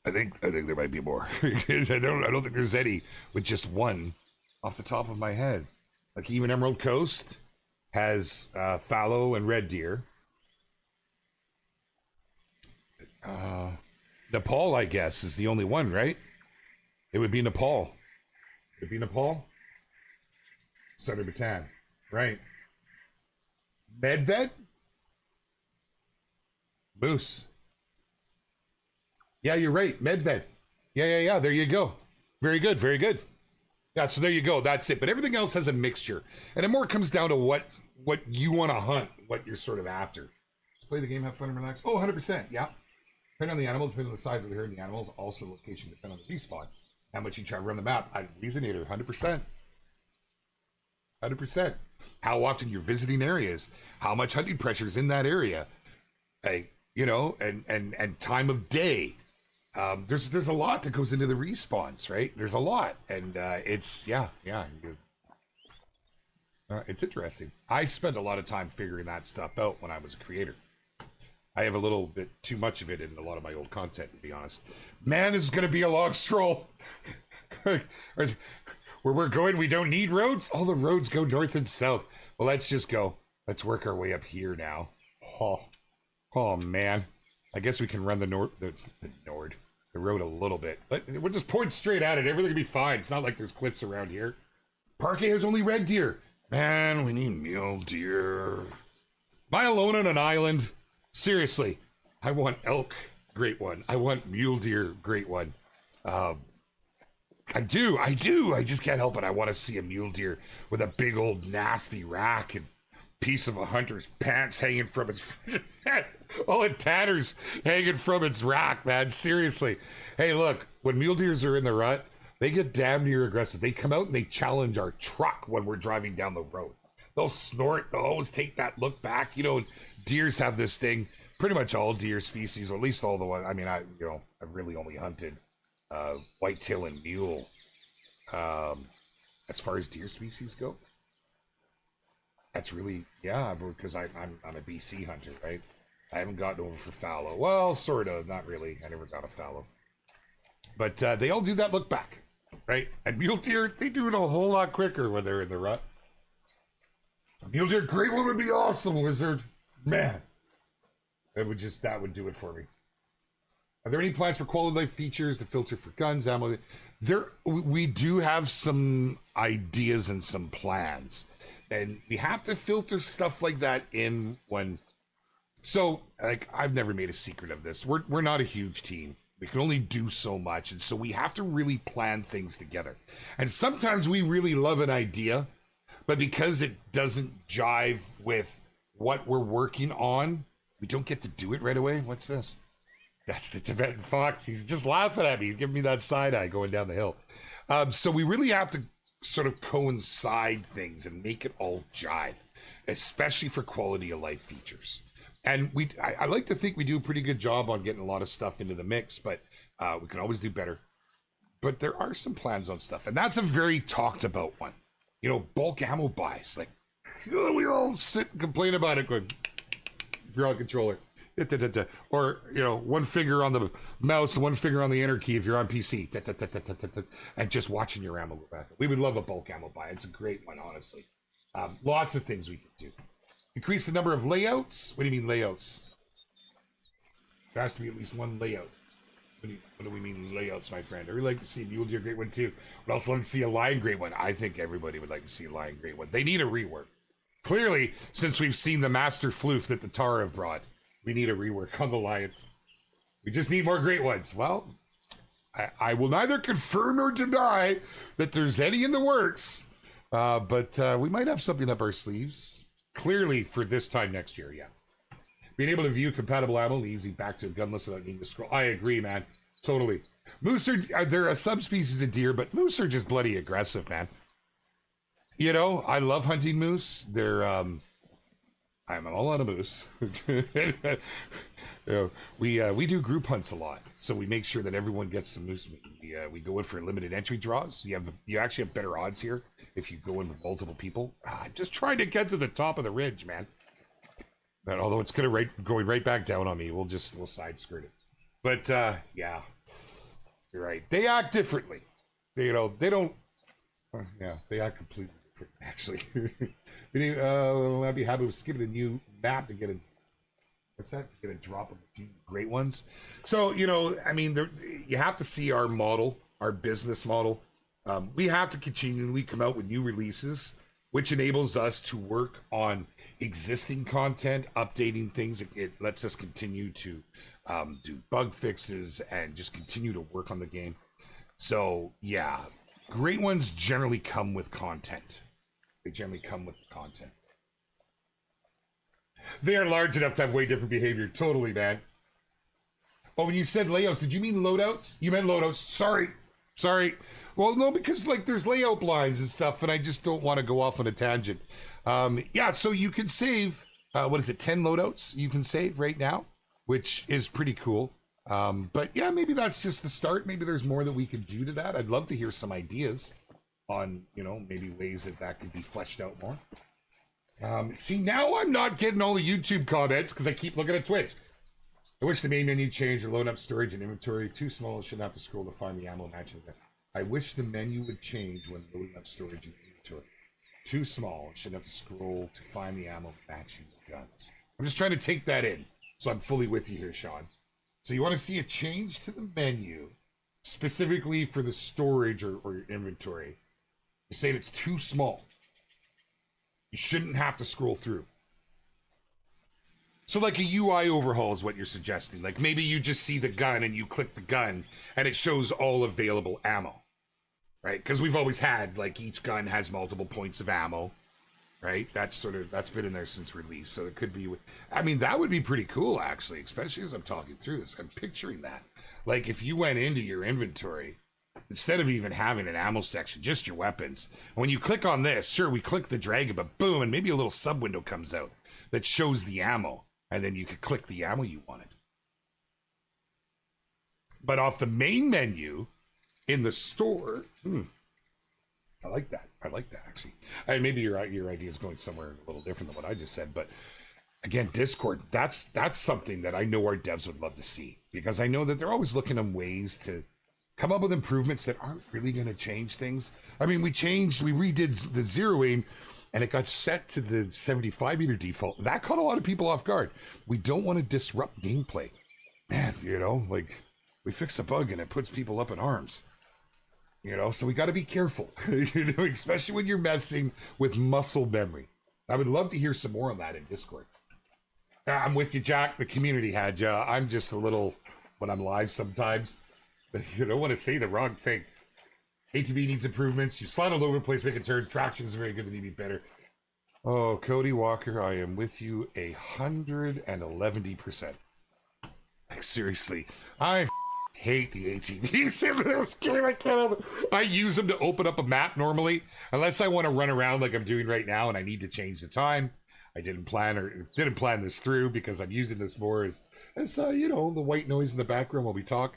I think there might be more. I don't think there's any with just one off the top of my head. Like even Emerald Coast has fallow and red deer. Nepal, I guess, is the only one, right? It would be Nepal. It'd be Nepal. Southern Bhutan, right? Medved? Moose. Yeah, you're right. Medved. Yeah. There you go. Very good. Very good. Yeah, so there you go. That's it. But everything else has a mixture. And it more comes down to what you want to hunt, what you're sort of after. Just play the game, have fun, and relax. Oh, 100%. Yeah. Depending on the animal, depending on the size of the herd and the animals, also the location, depending on the respawn. How much you try to run the map. Reasonator, 100%. 100%. How often you're visiting areas. How much hunting pressure is in that area. You know, and time of day. There's a lot that goes into the respawns, right? There's a lot, and it's it's interesting. I spent a lot of time figuring that stuff out when I was a creator. I have a little bit too much of it in a lot of my old content, to be honest. Man, this is going to be a long stroll. Where we're going, we don't need roads. All the roads go north and south. Well, let's just go. Let's work our way up here now. Oh man. I guess we can run the road a little bit. We'll just point straight at it. Everything will be fine. It's not like there's cliffs around here. Parquet has only red deer. Man, we need mule deer. Am I alone on an island? Seriously, I want elk, great one. I want mule deer, great one. I do. I just can't help it. I want to see a mule deer with a big old nasty rack and piece of a hunter's pants hanging from its all in tatters hanging from its rack, man. Seriously. Hey, look, when mule deers are in the rut, they get damn near aggressive. They come out and they challenge our truck when we're driving down the road. They'll snort. They'll always take that look back. You know, deers have this thing. Pretty much all deer species, or at least all the ones. I mean, I've really only hunted whitetail and mule. As far as deer species go, that's really because I'm a BC hunter, right? I haven't gotten over for fallow. Well, sort of, not really. I never got a fallow, but they all do that look back. right? And mule deer, they do it a whole lot quicker when they're in the rut. A mule deer, great one would be awesome, Wizard. Man, that would do it for me. Are there any plans for quality life features to filter for guns, ammo? We do have some ideas and some plans, and we have to filter stuff like that in when. So, like, I've never made a secret of this. We're not a huge team. We can only do so much, and so we have to really plan things together. And sometimes we really love an idea, but because it doesn't jive with what we're working on, we don't get to do it right away. What's this? That's the Tibetan fox. He's just laughing at me. He's giving me that side eye going down the hill. So we really have to sort of coincide things and make it all jive, especially for quality of life features. And I like to think we do a pretty good job on getting a lot of stuff into the mix, but we can always do better. But there are some plans on stuff, and that's a very talked about one. You know, bulk ammo buys. Like, we all sit and complain about it going, if you're on controller. Or, you know, one finger on the mouse and one finger on the enter key if you're on PC. And just watching your ammo go back. We would love a bulk ammo buy. It's a great one, honestly. Lots of things we can do. Increase the number of layouts? What do you mean layouts? There has to be at least one layout. What do we mean layouts, my friend? I would like to see a mule deer great one too. Would also love to see a lion great one. I think everybody would like to see a lion great one. They need a rework. Clearly, since we've seen the master floof that the Tara have brought, we need a rework on the lions. We just need more great ones. Well, I will neither confirm nor deny that there's any in the works, but we might have something up our sleeves. Clearly for this time next year, yeah. Being able to view compatible ammo, easy back to a gunless without needing to scroll. I agree, man. Totally. Moose they're a subspecies of deer, but moose are just bloody aggressive, man. You know, I love hunting moose. They're, I'm all on a moose. You know, we do group hunts a lot, so we make sure that everyone gets some moose meat. We go in for limited entry draws. You actually have better odds here if you go in with multiple people. I'm just trying to get to the top of the ridge, man. But although it's going right back down on me, we'll side skirt it. But yeah, you're right. They act differently. They don't. Yeah, they act completely different. Actually, I'd be happy with skipping a new map to get a. What's that? Get a drop of a few great ones. So, you know, I mean, you have to see our model, our business model. We have to continually come out with new releases, which enables us to work on existing content, updating things. It lets us continue to do bug fixes and just continue to work on the game. So, yeah, great ones generally come with content. They generally come with the content. They are large enough to have way different behavior. Totally, man. Oh, when you said layouts, did you mean loadouts? You meant loadouts. Sorry. Well, no, because like there's layout blinds and stuff, and I just don't want to go off on a tangent. Yeah, so you can save, 10 loadouts you can save right now, which is pretty cool. But yeah, maybe that's just the start. Maybe there's more that we could do to that. I'd love to hear some ideas on, you know, maybe ways that could be fleshed out more. See, now I'm not getting all the YouTube comments because I keep looking at Twitch. I wish the main menu changed or load up storage and inventory. Too small, I shouldn't have to scroll to find the ammo matching. I wish the menu would change when loading up storage and inventory. Too small, I shouldn't have to scroll to find the ammo matching the guns. I'm just trying to take that in, so I'm fully with you here, Sean. So you want to see a change to the menu, specifically for the storage or your inventory. You're saying it's too small. You shouldn't have to scroll through. So like a UI overhaul is what you're suggesting. Like maybe you just see the gun and you click the gun and it shows all available ammo, right? Because we've always had like each gun has multiple points of ammo, right? That's been in there since release. So it could be I mean, that would be pretty cool actually, especially as I'm talking through this. I'm picturing that. Like if you went into your inventory, instead of even having an ammo section, just your weapons. When you click on this, sure, we click the dragon, but boom, and maybe a little sub window comes out that shows the ammo, and then you could click the ammo you wanted. But off the main menu in the store, I like that. Actually. Maybe your idea is going somewhere a little different than what I just said, but again, Discord, that's something that I know our devs would love to see, because I know that they're always looking at ways to come up with improvements that aren't really going to change things. I mean, we redid the zeroing and it got set to the 75 meter default. That caught a lot of people off guard. We don't want to disrupt gameplay. Man, you know, like we fix a bug and it puts people up in arms. You know, so we got to be careful, you know, especially when you're messing with muscle memory. I would love to hear some more on that in Discord. I'm with you, Jack. The community had you. I'm just a little, when I'm live sometimes, you don't want to say the wrong thing. ATV needs improvements. You slide all over the place, making turns. Traction is very good. They need to be better. Oh, Cody Walker, I am with you 111%. Like, seriously, I hate the ATVs in this game. I can't help it. I use them to open up a map normally, unless I want to run around like I'm doing right now and I need to change the time. I didn't plan this through because I'm using this more as you know, the white noise in the background while we talk.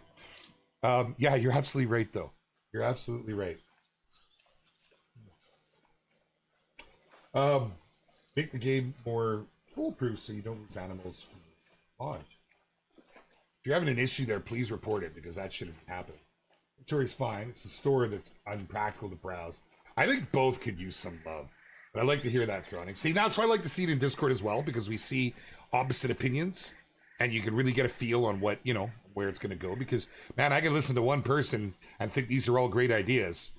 Yeah, you're absolutely right, though. You're absolutely right. Make the game more foolproof so you don't lose animals from launch. If you're having an issue there, please report it because that shouldn't happen. Inventory's fine. It's a store that's unpractical to browse. I think both could use some love, but I'd like to hear that thrown. See, that's why I like to see it in Discord as well, because we see opposite opinions and you can really get a feel on what, you know, where it's going to go. Because, man, I can listen to one person and think these are all great ideas.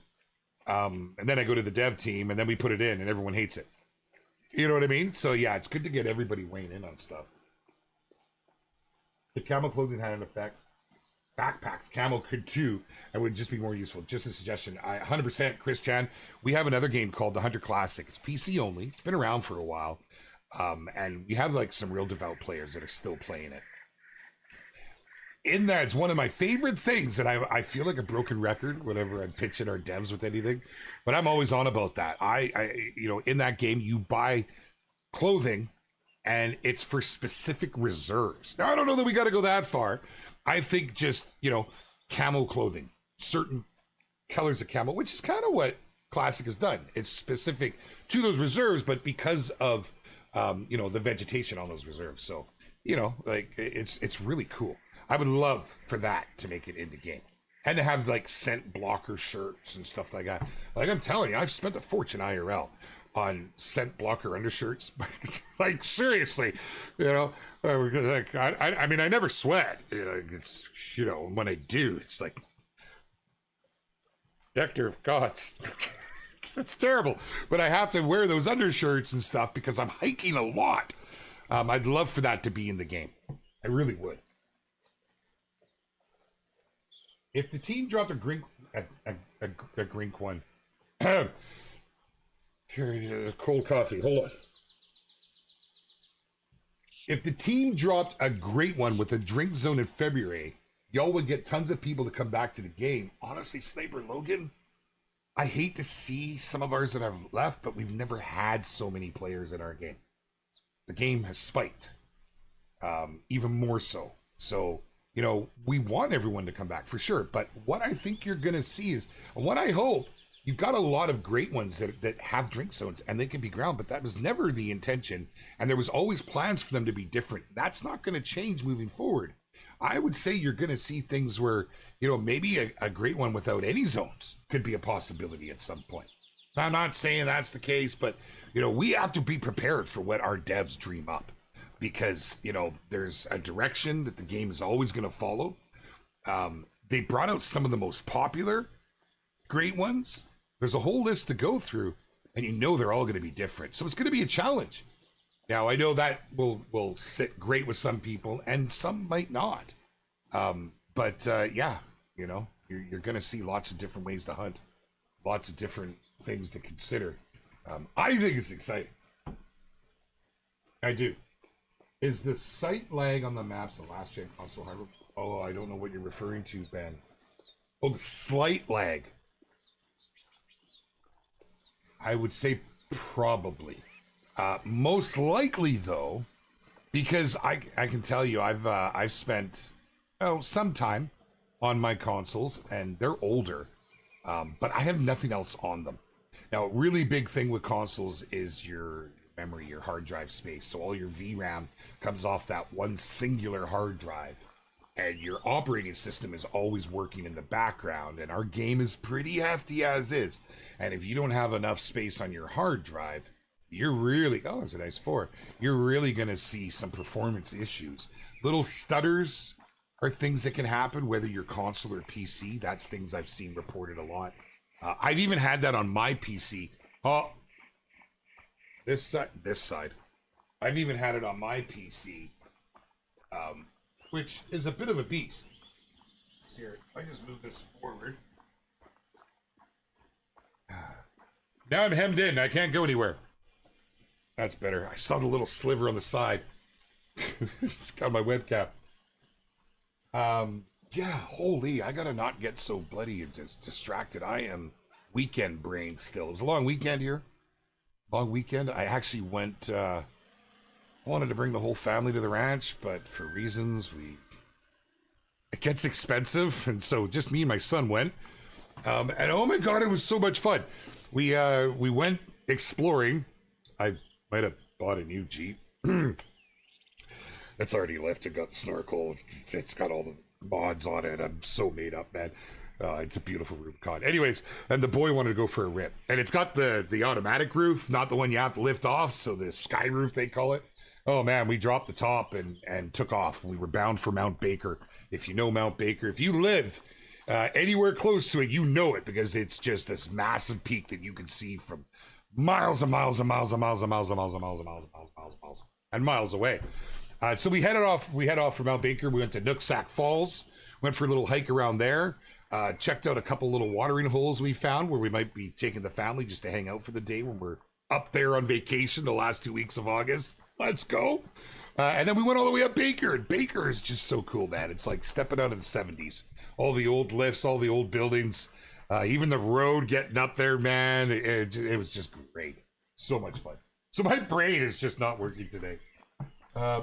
And then I go to the dev team and then we put it in and everyone hates it. You know what I mean? So, yeah, it's good to get everybody weighing in on stuff. If camel clothing had an effect, backpacks, camel could too, and would just be more useful. Just a suggestion. 100% Chris Chan. We have another game called the Hunter Classic. It's PC only. It's been around for a while. And we have like some real devout players that are still playing it. In that, it's one of my favorite things, and I feel like a broken record whenever I'm pitching our devs with anything, but I'm always on about that. I you know, in that game, you buy clothing and it's for specific reserves. Now, I don't know that we got to go that far. I think just, you know, camo clothing, certain colors of camo, which is kind of what Classic has done. It's specific to those reserves, but because of, you know, the vegetation on those reserves. So, you know, like it's really cool. I would love for that to make it into game and to have like scent blocker shirts and stuff like that. Like I'm telling you, I've spent a fortune IRL on scent blocker undershirts. Like seriously, you know, like I mean, I never sweat. You know, it's, you know, when I do, it's like nectar of gods. It's terrible, but I have to wear those undershirts and stuff because I'm hiking a lot. I'd love for that to be in the game. I really would. If the team dropped a green one, here, cold coffee. Hold on. If the team dropped a great one with a drink zone in February, y'all would get tons of people to come back to the game. Honestly, Sniper Logan, I hate to see some of ours that have left, but we've never had so many players in our game. The game has spiked, even more so. So, you know, we want everyone to come back for sure. But what I think you're going to see is, and what I hope, you've got a lot of great ones that have drink zones and they can be ground, but that was never the intention. And there was always plans for them to be different. That's not going to change moving forward. I would say you're going to see things where, you know, maybe a great one without any zones could be a possibility at some point. I'm not saying that's the case, but, you know, we have to be prepared for what our devs dream up. Because, you know, there's a direction that the game is always going to follow. They brought out some of the most popular great ones. There's a whole list to go through, and you know they're all going to be different. So it's going to be a challenge. Now, I know that will sit great with some people, and some might not. But yeah, you know, you're going to see lots of different ways to hunt. Lots of different things to consider. I think it's exciting. I do. Is the sight lag on the maps the last gen console hardware? Oh, I don't know what you're referring to, Ben. Oh, the slight lag. I would say probably. Most likely, though, because I can tell you I've spent some time on my consoles, and they're older, but I have nothing else on them. Now, a really big thing with consoles is your memory, your hard drive space. So all your VRAM comes off that one singular hard drive. and your operating system is always working in the background, and our game is pretty hefty as is. And if you don't have enough space on your hard drive, you're really, oh, it's a nice 4. You're really going to see some performance issues. Little stutters are things that can happen, whether you're console or PC. That's things I've seen reported a lot. I've even had that on my PC. Oh, this side. I've even had it on my PC, which is a bit of a beast. Here, if I just move this forward. Now I'm hemmed in. I can't go anywhere. That's better. I saw the little sliver on the side. It's got my webcam. Yeah, holy, I gotta not get so bloody and just distracted. I am weekend brain still. It was a long weekend here. Long weekend. I actually went, I wanted to bring the whole family to the ranch, but for reasons it gets expensive, and so just me and my son went. And oh my God, it was so much fun. We went exploring. I might have bought a new Jeep. It's already lifted, got the snorkel. It's got all the mods on it. I'm so made up, man. It's a beautiful Rubicon. Anyways, and the boy wanted to go for a rip. And it's got the automatic roof, not the one you have to lift off. So the sky roof, they call it. Oh man, we dropped the top and took off. We were bound for Mount Baker. If you know Mount Baker, if you live anywhere close to it, you know it, because it's just this massive peak that you can see from miles and miles and miles and miles and miles and miles and miles and miles and miles and miles and miles and miles away. So we headed off. We head off from Mount Baker. We went to Nooksack Falls. Went for a little hike around there. Checked out a couple little watering holes we found where we might be taking the family just to hang out for the day when we're up there on vacation the last 2 weeks of August. Let's go. And then we went all the way up Baker. And Baker is just so cool, man. It's like stepping out of the 70s. All the old lifts, all the old buildings, even the road getting up there, man. It was just great. So much fun. So my brain is just not working today.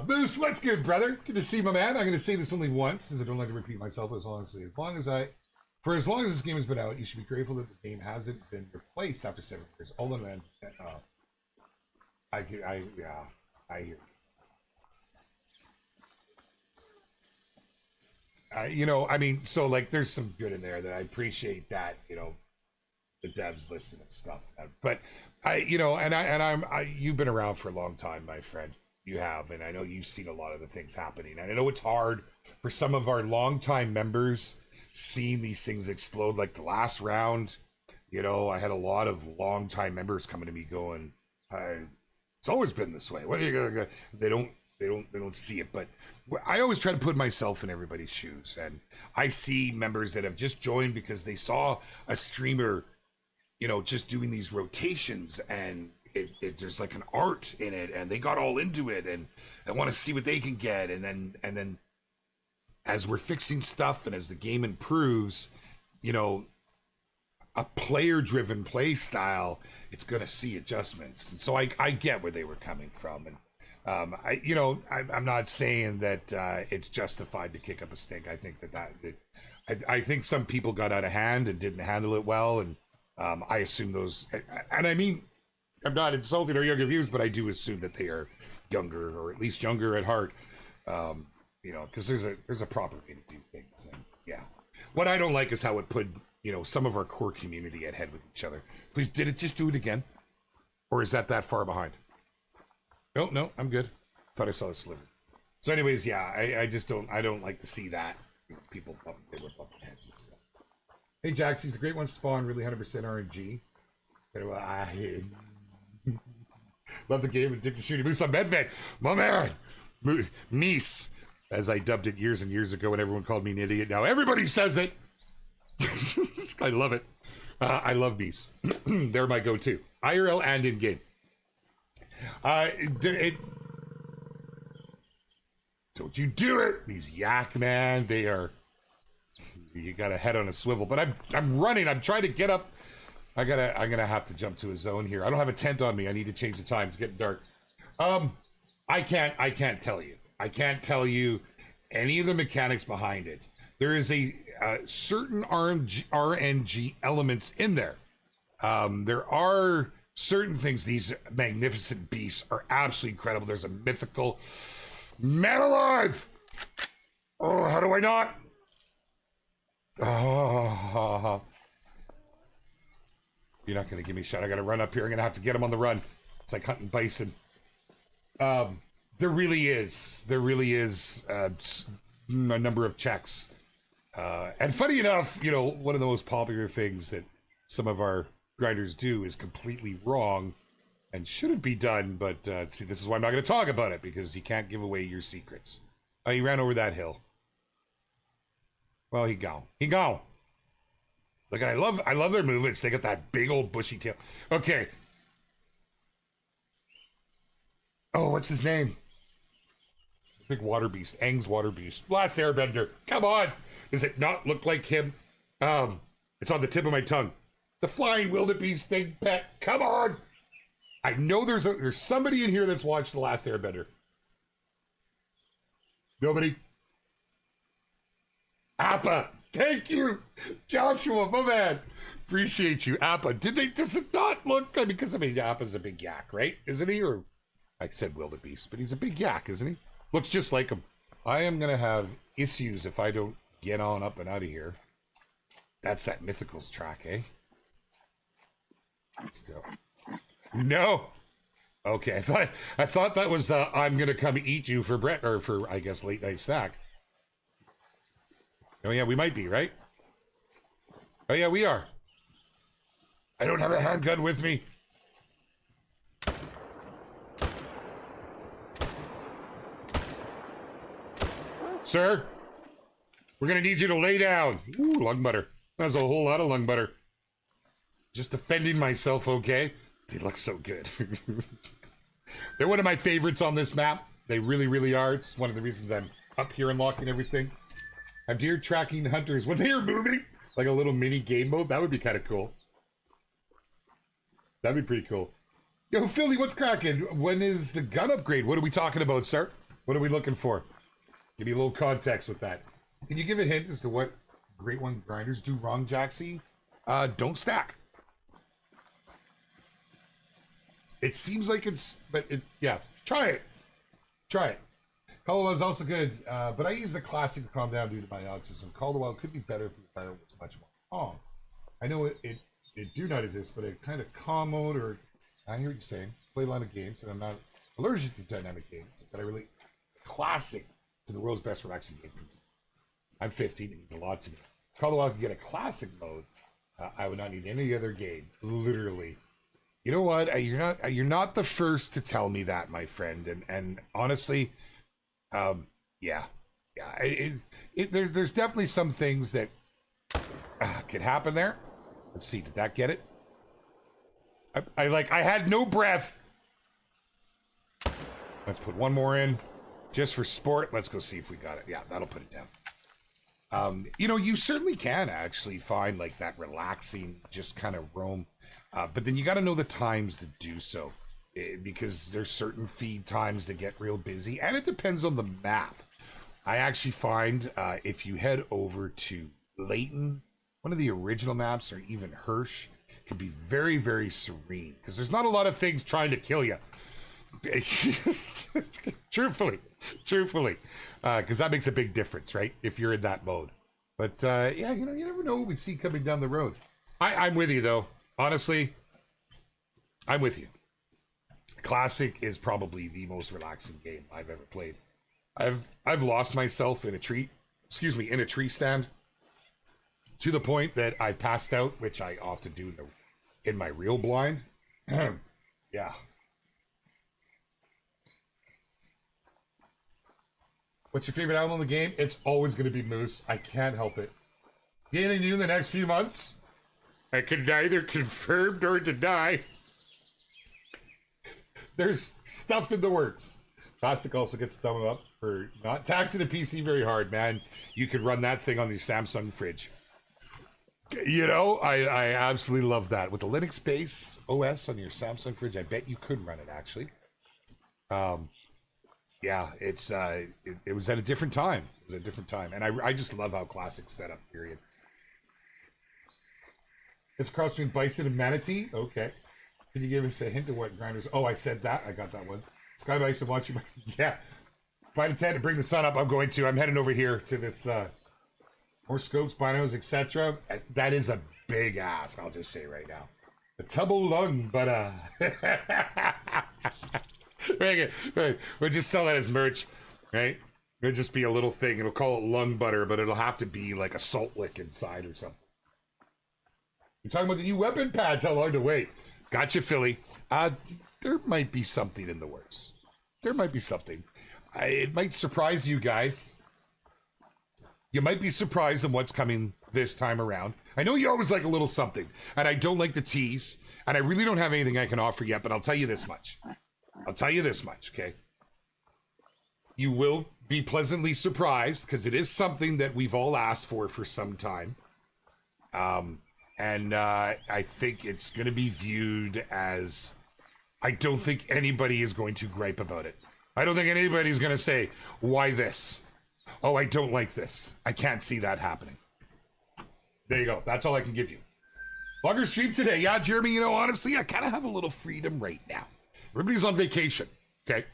Moose, what's good, brother? Good to see you, my man. I'm going to say this only once, since I don't like to repeat myself as long as this game has been out, you should be grateful that the game hasn't been replaced after 7 years. All in I hear. So like, there's some good in there that I appreciate that, the devs listen and stuff. But you've been around for a long time, my friend. You have, and I know you've seen a lot of the things happening. And I know it's hard for some of our longtime members seeing these things explode. Like the last round, I had a lot of longtime members coming to me going, "It's always been this way. What are you gonna?" They don't see it, but I always try to put myself in everybody's shoes, and I see members that have just joined because they saw a streamer, just doing these rotations, and there's like an art in it, and they got all into it, and I want to see what they can get, and then as we're fixing stuff and as the game improves, a player-driven play style, it's going to see adjustments, and so I get where they were coming from, and I'm not saying that it's justified to kick up a stink. I think I think some people got out of hand and didn't handle it well, and I assume those, and I mean, I'm not insulting our younger views, but I do assume that they are younger, or at least younger at heart, because there's a proper way to do things, and yeah. What I don't like is how it put, some of our core community at head with each other. Please, did it just do it again? Or is that far behind? No, I'm good. Thought I saw a sliver. So anyways, yeah, I don't like to see that. People, they were bumping heads and stuff. Hey, Jax, he's the great one spawn, really 100% RNG. Love the game, addicted to shooting moose on Medved. My man, Meese, as I dubbed it years and years ago when everyone called me an idiot. Now everybody says it. I love it. I love Meese. They're my go-to. IRL and in-game. Don't you do it. These yak, man, they are, you got a head on a swivel, but I'm running. I'm trying to get up. I'm gonna have to jump to a zone here. I don't have a tent on me. I need to change the time. It's getting dark. I can't tell you. I can't tell you any of the mechanics behind it. There is a certain RNG elements in there. There are certain things. These magnificent beasts are absolutely incredible. There's a mythical man alive. Oh, how do I not? Oh. You're not going to give me a shot. I got to run up here. I'm going to have to get him on the run. It's like hunting bison. There really is a number of checks. And funny enough, you know, one of the most popular things that some of our grinders do is completely wrong and shouldn't be done. But see, this is why I'm not going to talk about it, because you can't give away your secrets. Oh, he ran over that hill. Well, he gone. He gone. Look, I love their movements. They got that big old bushy tail. Okay. Oh, what's his name? Big water beast. Aang's water beast. Last Airbender. Come on. Does it not look like him? It's on the tip of my tongue. The flying wildebeest thing, pet. Come on. I know there's somebody in here that's watched The Last Airbender. Nobody? Appa. Thank you, Joshua, my man. Appreciate you, Appa. Does it not look? I mean, because Appa's a big yak, right? Isn't he? Or I said wildebeest, but he's a big yak, isn't he? Looks just like him. I am gonna have issues if I don't get on up and out of here. That's that Mythicals track, eh? Let's go. No. Okay, I thought that was the I'm gonna come eat you for Brett, or for I guess late night snack. Oh yeah, we might be, right? Oh yeah, we are. I don't have a handgun with me. Sir, we're gonna need you to lay down. Ooh, lung butter. That's a whole lot of lung butter. Just defending myself, okay? They look so good. They're one of my favorites on this map. They really, really are. It's one of the reasons I'm up here unlocking everything. I'm deer tracking hunters when they are moving, like a little mini game mode. That would be kind of cool. That'd be pretty cool. Yo, Philly, what's cracking? When is the gun upgrade? What are we talking about, sir? What are we looking for? Give me a little context with that. Can you give a hint as to what Great One grinders do wrong, Jaxie? Don't stack. It seems like it's, but yeah, try it. Try it. Caldwell is also good, but I use the classic to calm down due to my autism. Caldwell could be better if the environment was much more calm. I know it do not exist, but a kind of calm mode, or I hear what you're saying. Play a lot of games, and I'm not allergic to dynamic games, but I really classic to the world's best relaxing game for me. I'm 15; it means a lot to me. Caldwell could get a classic mode. I would not need any other game, literally. You know what? You're not the first to tell me that, my friend, and honestly. Yeah. There's definitely some things that could happen there. Let's see, did that get it? I had no breath. Let's put one more in, just for sport. Let's go see if we got it. Yeah, that'll put it down. You know, you certainly can actually find like that relaxing, just kind of roam, but then you got to know the times to do so. Because there's certain feed times that get real busy, and it depends on the map. I actually find if you head over to Layton, one of the original maps, or even Hirsch, can be very, very serene because there's not a lot of things trying to kill you. truthfully, because that makes a big difference, right? If you're in that mode. But yeah, you know, you never know what we see coming down the road. I'm with you though. Honestly, I'm with you. Classic is probably the most relaxing game I've ever played. I've lost myself in a tree stand to the point that I passed out, which I often do in my real blind. Yeah. What's your favorite animal in the game? It's always going to be moose. I can't help it. Anything new in the next few months? I can neither confirm nor deny. There's stuff in the works. Classic also gets a thumb up for not taxing a PC very hard, man. You could run that thing on your Samsung fridge. You know, I absolutely love that. With the Linux base OS on your Samsung fridge, I bet you could run it, actually. Yeah, it was at a different time. It was at a different time. And I just love how Classic's set up, period. It's cross between Bison and Manatee? Okay. Can you give us a hint of what grinders? Oh, I said that. I got that one. Sky Bison watching my... Yeah. If I intend to bring the sun up, I'm going to. I'm heading over here to this more scopes, binos, etc. That is a big ask, I'll just say right now. A double lung, but right, we'll just sell that as merch, right? It'll just be a little thing. It'll call it lung butter, but it'll have to be like a salt lick inside or something. You're talking about the new weapon pads. How long to wait? Gotcha, Philly. There might be something in the works. There might be something. It might surprise you guys. You might be surprised on what's coming this time around. I know you always like a little something, and I don't like to tease, and I really don't have anything I can offer yet, but I'll tell you this much. Okay? You will be pleasantly surprised, because it is something that we've all asked for some time. And I think it's going to be viewed as... I don't think anybody is going to gripe about it. I don't think anybody's going to say, why this? Oh, I don't like this. I can't see that happening. There you go. That's all I can give you. Longer stream today. Yeah, Jeremy, you know, honestly, I kind of have a little freedom right now. Everybody's on vacation, okay?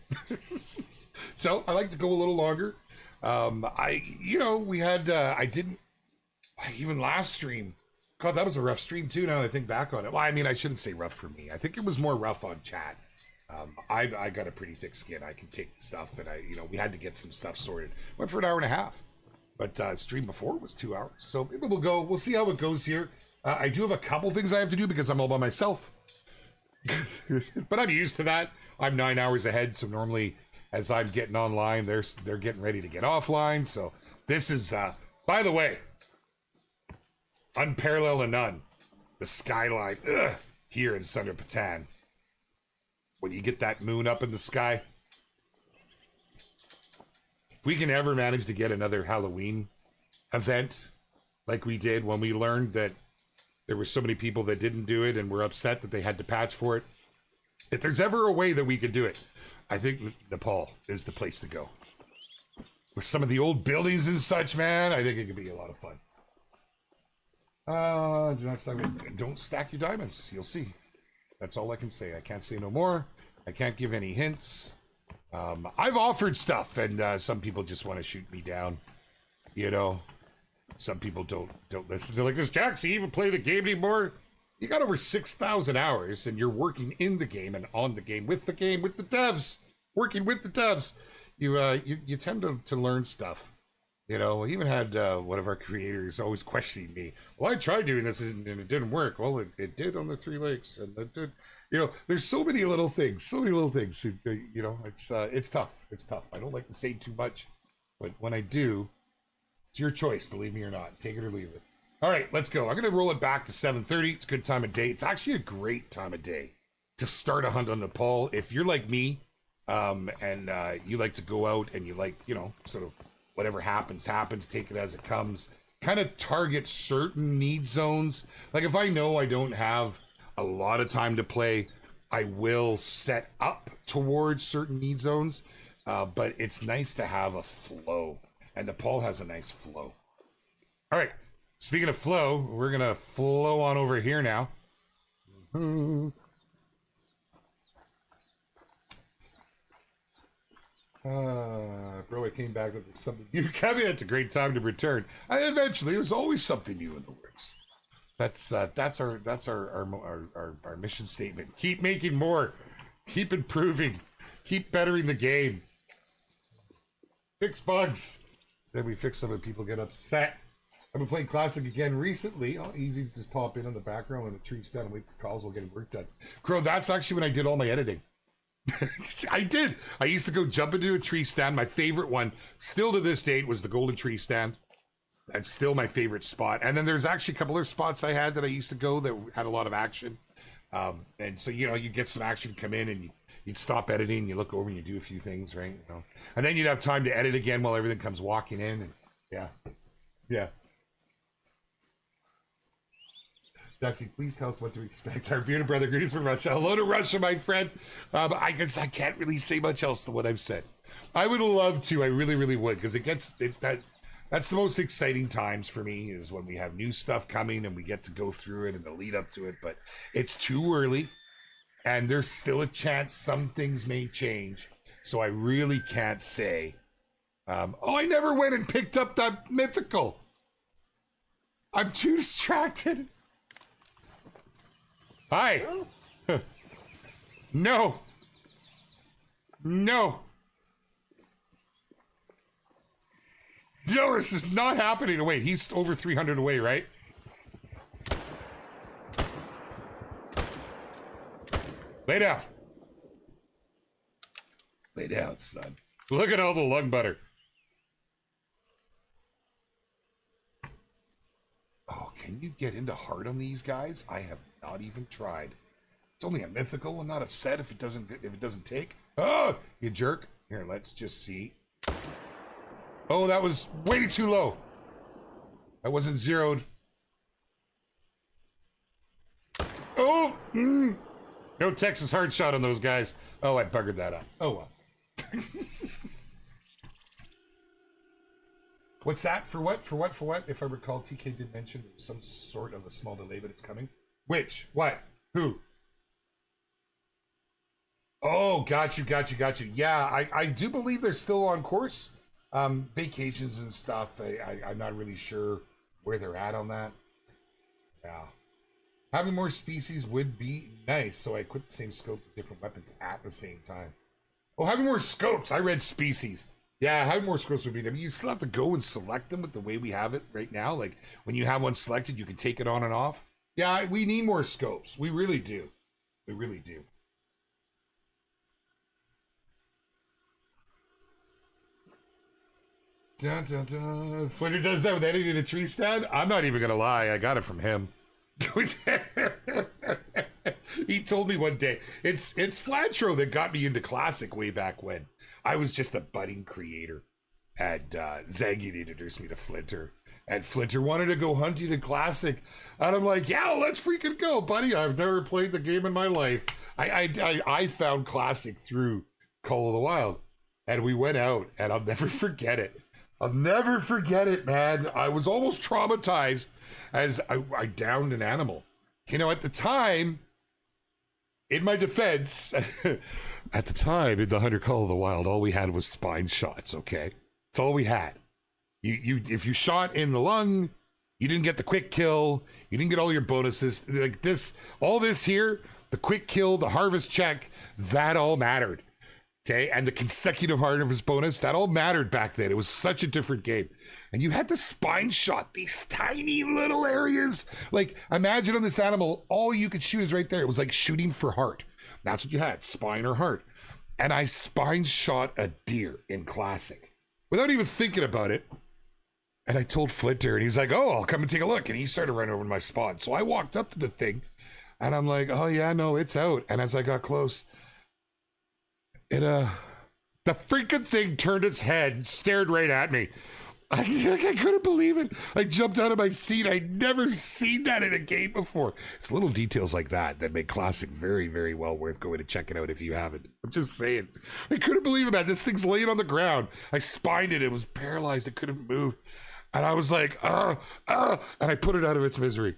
So I like to go a little longer. We had, even last stream, God, that was a rough stream too, now that I think back on it. Well, I mean, I shouldn't say rough for me. I think it was more rough on chat. I got a pretty thick skin. I can take stuff, and we had to get some stuff sorted. Went for an hour and a half, but stream before was 2 hours. So maybe we'll see how it goes here. I do have a couple things I have to do because I'm all by myself, but I'm used to that. I'm 9 hours ahead, so normally as I'm getting online, they're getting ready to get offline. So this is, by the way, unparalleled and none. The skyline here in Thunder Patan. When you get that moon up in the sky. If we can ever manage to get another Halloween event like we did when we learned that there were so many people that didn't do it and were upset that they had to patch for it. If there's ever a way that we could do it, I think Nepal is the place to go. With some of the old buildings and such, man, I think it could be a lot of fun. Don't stack your diamonds. You'll see. That's all I can say. I can't say no more. I can't give any hints. I've offered stuff, and some people just want to shoot me down. You know, some people don't listen. They're like, "Does Jackson even play the game anymore?" You got over 6,000 hours, and you're working in the game and on the game with the devs, working with the devs. You tend to learn stuff. You know, we even had one of our creators always questioning me. Well, I tried doing this and it didn't work. Well, it did on the 3 lakes, and it did. You know, there's so many little things. You know, it's tough. It's tough. I don't like to say too much, but when I do, it's your choice. Believe me or not, take it or leave it. All right, let's go. I'm gonna roll it back to 7:30. It's a good time of day. It's actually a great time of day to start a hunt on Nepal. If you're like me, and you like to go out and you like, sort of. Whatever happens, take it as it comes. Kind of target certain need zones. Like if I know I don't have a lot of time to play, I will set up towards certain need zones. But it's nice to have a flow. And Nepal has a nice flow. All right. Speaking of flow, we're going to flow on over here now. Bro, I came back with something new. Kevin, it's a great time to return. Eventually, there's always something new in the works. That's our mission statement. Keep making more, keep improving, keep bettering the game. Fix bugs. Then we fix them and people get upset. I've been playing Classic again recently. Oh, easy to just pop in the background when the tree's done and wait for calls while getting work done. Crow, that's actually when I did all my editing. I did. I used to go jump into a tree stand. My favorite one, still to this date, was the golden tree stand. That's still my favorite spot. And then there's actually a couple other spots I had that I used to go that had a lot of action. And so, you get some action come in and you'd stop editing, you look over and you do a few things, right? And then you'd have time to edit again while everything comes walking in. And yeah. Daxie, please tell us what to expect. Our bearded brother, greetings from Russia. Hello to Russia, my friend. I guess I can't really say much else to what I've said. I would love to. I really, really would, because that's the most exciting times for me, is when we have new stuff coming and we get to go through it and the lead up to it. But it's too early, and there's still a chance some things may change. So I really can't say Oh, I never went and picked up that mythical. I'm too distracted. Hi. No. No. No, this is not happening. Wait, he's over 300 away, right? Lay down. Lay down, son. Look at all the lung butter. Oh, can you get into hard on these guys? I have not even tried. It's only a mythical. I'm not upset if it doesn't take. Oh, you jerk. Here, let's just see. Oh, that was way too low. I wasn't zeroed. Oh, no Texas hard shot on those guys. Oh, I buggered that up. Oh, well. What's that? For what? For what? For what? If I recall, TK did mention some sort of a small delay, but it's coming. Which? What? Who? Oh, got you. Yeah, I do believe they're still on course. Vacations and stuff. I'm not really sure where they're at on that. Yeah. Having more species would be nice, so I equip the same scope with different weapons at the same time. Oh, having more scopes. I read species. Yeah, having more scopes would be. I mean, you still have to go and select them with the way we have it right now. Like, when you have one selected, you can take it on and off. Yeah, we need more scopes. We really do. We really do. Dun, dun, dun. Flitter does that with editing a tree stand? I'm not even going to lie. I got it from him. He told me one day, it's Flantro that got me into Classic way back when. I was just a budding creator. And Zaggy introduced me to Flinter. And Flinter wanted to go hunting in Classic. And I'm like, yeah, let's freaking go, buddy. I've never played the game in my life. I found Classic through Call of the Wild. And we went out, and I'll never forget it. I'll never forget it, man. I was almost traumatized as I downed an animal. You know, at the time, in my defense, at the time in the Hunter Call of the Wild, all we had was spine shots, okay? That's all we had. If you shot in the lung, you didn't get the quick kill, you didn't get all your bonuses. Like this, all this here, the quick kill, the harvest check, that all mattered. Okay, and the consecutive harvest bonus, that all mattered back then. It was such a different game. And you had the spine shot, these tiny little areas. Like, imagine on this animal, all you could shoot is right there. It was like shooting for heart. That's what you had, spine or heart. And I spine shot a deer in Classic without even thinking about it. And I told Flinter, and he was like, oh, I'll come and take a look. And he started running over to my spot. So I walked up to the thing, and I'm like, oh, yeah, no, it's out. And as I got close, the freaking thing turned its head, stared right at me. I couldn't believe it. I jumped out of my seat. I'd never seen that in a game before. It's little details like that that make Classic very, very well worth going to check it out if you haven't. I'm just saying. I couldn't believe it, man. This thing's laying on the ground. I spined it. It was paralyzed. It couldn't move. And I was like, and I put it out of its misery.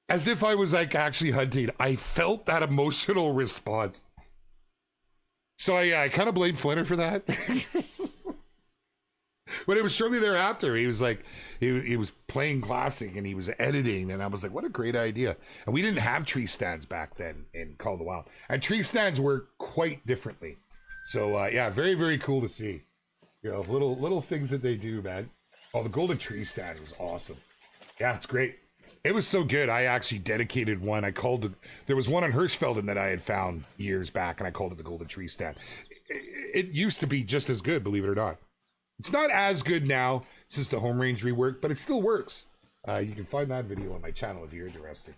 As if I was like actually hunting. I felt that emotional response. So I kind of blame Flinter for that. But it was shortly thereafter. He was like, he was playing Classic and he was editing. And I was like, what a great idea. And we didn't have tree stands back then in Call of the Wild. And tree stands work quite differently. So yeah, very, very cool to see. You know, little things that they do, man. Oh, the golden tree stand was awesome. Yeah, it's great. It was so good. I actually dedicated one. I called it, there was one on Hirschfelden that I had found years back, and I called it the Golden Tree Stand. It used to be just as good, believe it or not. It's not as good now since the home range rework, but it still works. You can find that video on my channel if you're interested.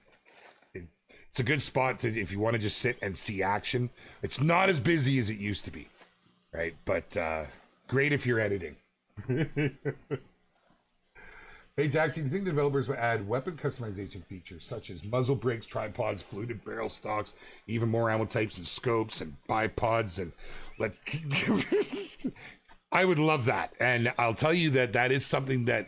It's a good spot to, if you want to just sit and see action. It's not as busy as it used to be, right? But great if you're editing. Hey, Jaxie, do you think developers will add weapon customization features such as muzzle brakes, tripods, fluted barrel stocks, even more ammo types and scopes and bipods? And let's. I would love that, and I'll tell you that is something that,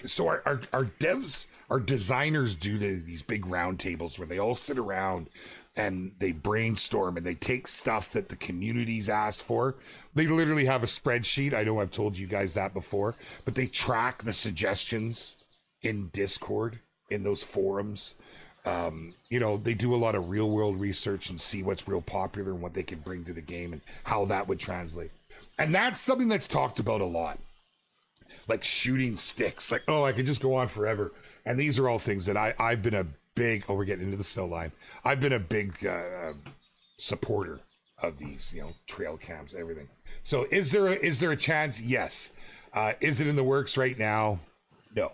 so our devs, our designers do these big round tables where they all sit around and they brainstorm and they take stuff that the community's asked for. They literally have a spreadsheet. I know I've told you guys that before, but they track the suggestions in Discord, in those forums. You know, they do a lot of real world research and see what's real popular and what they can bring to the game and how that would translate. And that's something that's talked about a lot. Like shooting sticks, like, oh, I could just go on forever. And these are all things that I've been a big, oh, we're getting into the snow line. I've been a big supporter of these, you know, trail cams, everything. So is there a chance? Yes. Is it in the works right now? No.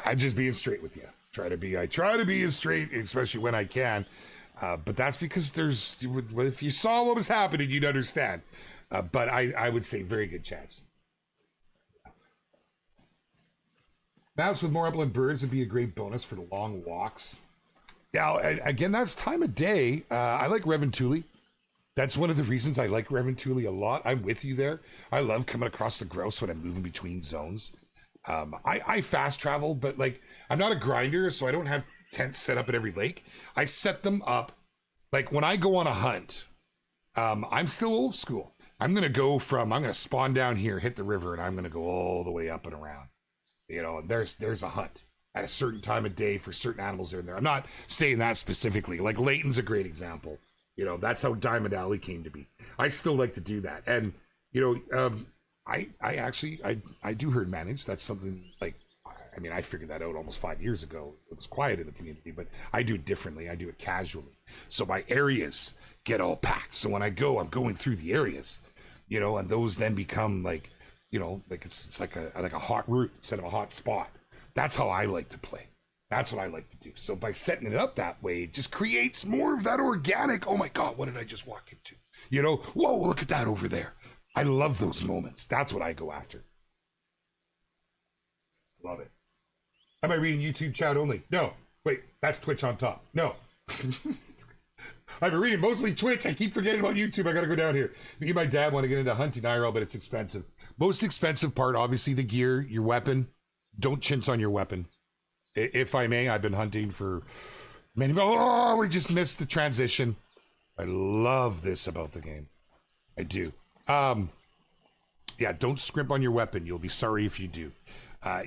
I'm just being straight with you. I try to be as straight, especially when I can. But that's because if you saw what was happening, you'd understand. But I would say very good chance. Maps with more upland birds would be a great bonus for the long walks. Now, again, that's time of day. I like Reventuli. That's one of the reasons I like Reventuli a lot. I'm with you there. I love coming across the grouse when I'm moving between zones. I fast travel, but like I'm not a grinder, so I don't have tents set up at every lake. I set them up like when I go on a hunt. I'm still old school. I'm gonna spawn down here, hit the river, and I'm gonna go all the way up and around. You know, there's a hunt at a certain time of day for certain animals that are in there. I'm not saying that specifically. Like Layton's a great example. You know, that's how Diamond Alley came to be. I still like to do that. And, you know, I actually do herd manage. That's something like, I mean, I figured that out almost 5 years ago. It was quiet in the community, but I do it differently. I do it casually. So my areas get all packed. So when I go, I'm going through the areas, you know, and those then become like, you know, like it's like a hot route instead of a hot spot. That's how I like to play. That's what I like to do. So by setting it up that way, it just creates more of that organic, oh my God, what did I just walk into? You know, whoa, look at that over there. I love those moments. That's what I go after. Love it. Am I reading YouTube chat only? No. Wait, that's Twitch on top. No. I've been reading mostly Twitch. I keep forgetting about YouTube. I got to go down here. Me and my dad want to get into hunting IRL, but it's expensive. Most expensive part, obviously, the gear, your weapon. Don't chintz on your weapon. If I may, I've been hunting for many. Oh, we just missed the transition. I love this about the game. I do. Yeah, don't scrimp on your weapon. You'll be sorry if you do.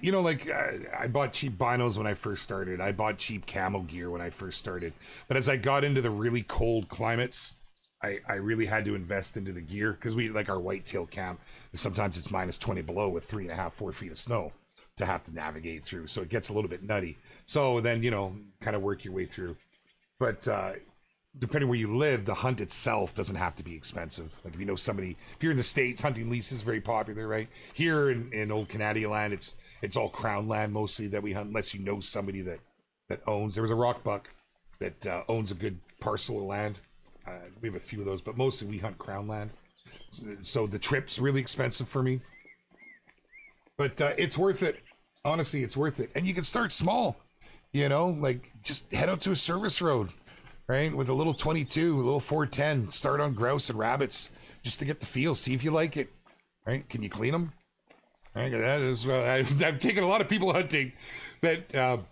You know, like I bought cheap binos when I first started. I bought cheap camo gear when I first started. But as I got into the really cold climates, I really had to invest into the gear because we like our whitetail camp. Sometimes it's minus 20 below with 3.5, 4 feet of snow to have to navigate through. So it gets a little bit nutty. So then, you know, kind of work your way through. But depending where you live, the hunt itself doesn't have to be expensive. Like if you know somebody, if you're in the States, hunting lease is very popular, right? Here in old Canadian land, it's all crown land mostly that we hunt, unless you know somebody that owns. There was a rock buck that owns a good parcel of land. We have a few of those, but mostly we hunt crown land. So the trip's really expensive for me. But it's worth it. Honestly, it's worth it. And you can start small, you know, like just head out to a service road, right? With a little 22, a little 410, start on grouse and rabbits just to get the feel, see if you like it, right? Can you clean them? Right? That is, I've taken a lot of people hunting that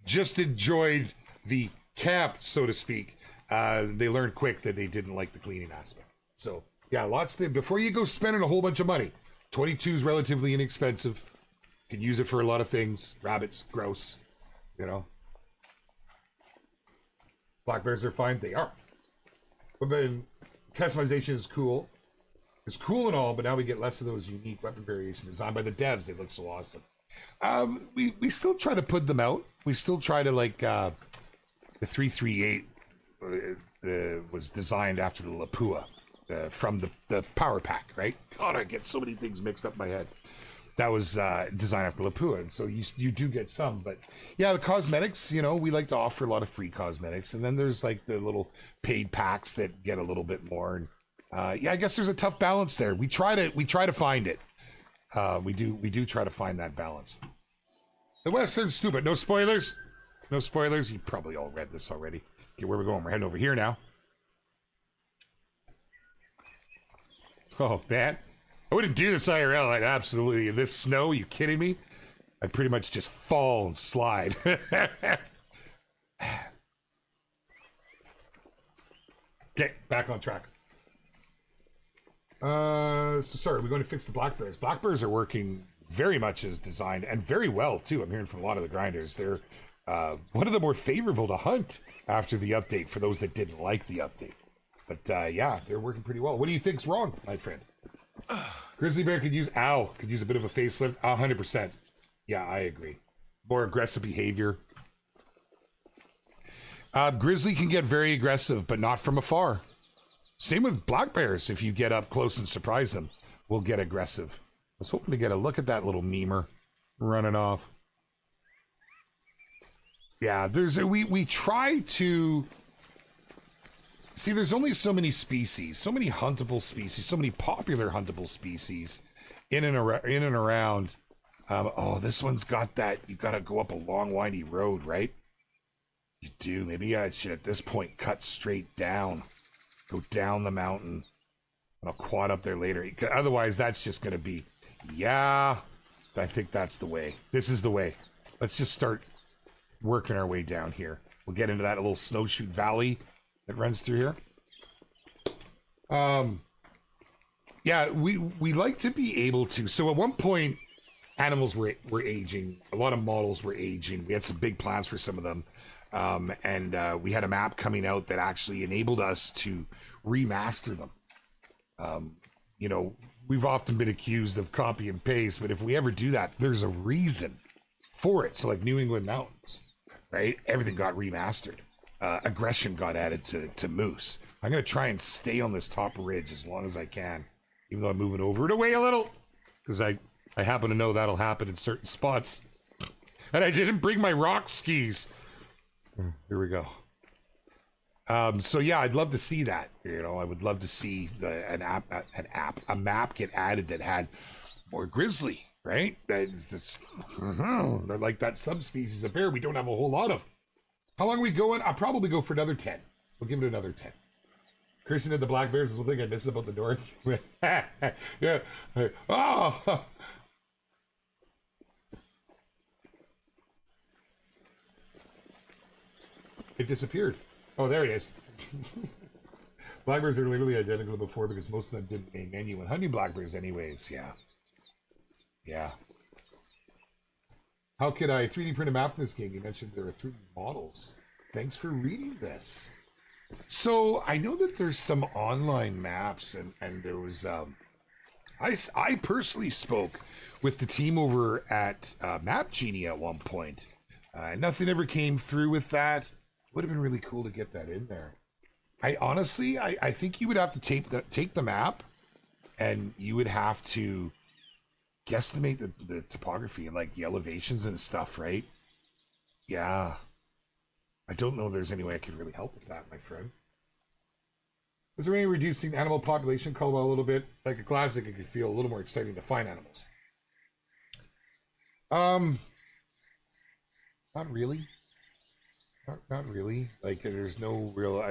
just enjoyed the camp, so to speak. They learned quick that they didn't like the cleaning aspect. So yeah, before you go spending a whole bunch of money, 22 is relatively inexpensive. You can use it for a lot of things. Rabbits, grouse, you know. Black bears are fine. They are. But customization is cool. It's cool and all, but now we get less of those unique weapon variations designed by the devs. They look so awesome. We still try to put them out. We still try to like the 338 was designed after the Lapua from the Power Pack, right? God, I get so many things mixed up in my head. That was designed after Lapua, and so you do get some, but yeah, the cosmetics, you know, we like to offer a lot of free cosmetics, and then there's like the little paid packs that get a little bit more, and yeah, I guess there's a tough balance there. We try to find it. We do try to find that balance. The Western's stupid. No spoilers. No spoilers. You probably all read this already. Okay, where we going? We're heading over here now. Oh man, I wouldn't do this IRL. I'd absolutely, in this snow, are you kidding me? I'd pretty much just fall and slide. Okay, back on track. So sorry, we're going to fix the black bears. Black bears are working very much as designed and very well too. I'm hearing from a lot of the grinders. They're one of the more favorable to hunt after the update for those that didn't like the update. But yeah, they're working pretty well. What do you think's wrong, my friend? Grizzly bear could use a bit of a facelift. 100%. Yeah, I agree. More aggressive behavior. Grizzly can get very aggressive, but not from afar. Same with black bears. If you get up close and surprise them, will get aggressive. I was hoping to get a look at that little memer running off. Yeah, we try to see. There's only so many species, so many huntable species, so many popular huntable species in and around. Oh, this one's got that. You got to go up a long, windy road, right? You do. Maybe I should at this point cut straight down. Go down the mountain. And I'll quad up there later. Otherwise, that's just going to be... Yeah, I think that's the way. This is the way. Let's just start working our way down here. We'll get into that little snowshoe valley that runs through here. Yeah, we like to be able to... So at one point, animals were aging. A lot of models were aging. We had some big plans for some of them. And we had a map coming out that actually enabled us to remaster them. You know, we've often been accused of copy and paste, but if we ever do that, there's a reason for it. So like New England Mountains, right? Everything got remastered. Aggression got added to Moose. I'm going to try and stay on this top ridge as long as I can, even though I'm moving over and away a little, because I happen to know that'll happen in certain spots. And I didn't bring my rock skis. Here we go. So yeah, I'd love to see that. You know, I would love to see a map get added that had more grizzly, right? That's like that subspecies of bear we don't have a whole lot of. How long are we going? I'll probably go for another 10. We'll give it another 10. Cursing at the black bears is one thing I miss about the north. Yeah. Oh. It disappeared. Oh, there it is. Black bears are literally identical to before because most of them didn't name menu when hunting black bears anyways. Yeah. Yeah. How could I 3D print a map for this game? You mentioned there are 3D models. Thanks for reading this. So I know that there's some online maps and there was I personally spoke with the team over at Map Genie at one point. Nothing ever came through with that. Would have been really cool to get that in there. I honestly, I think you would have to take the map, and you would have to guesstimate the topography and like the elevations and stuff, right? Yeah. I don't know if there's any way I could really help with that, my friend. Is there any reducing animal population called a little bit? Like a classic, it could feel a little more exciting to find animals. Not really. Not really. Like, there's no real...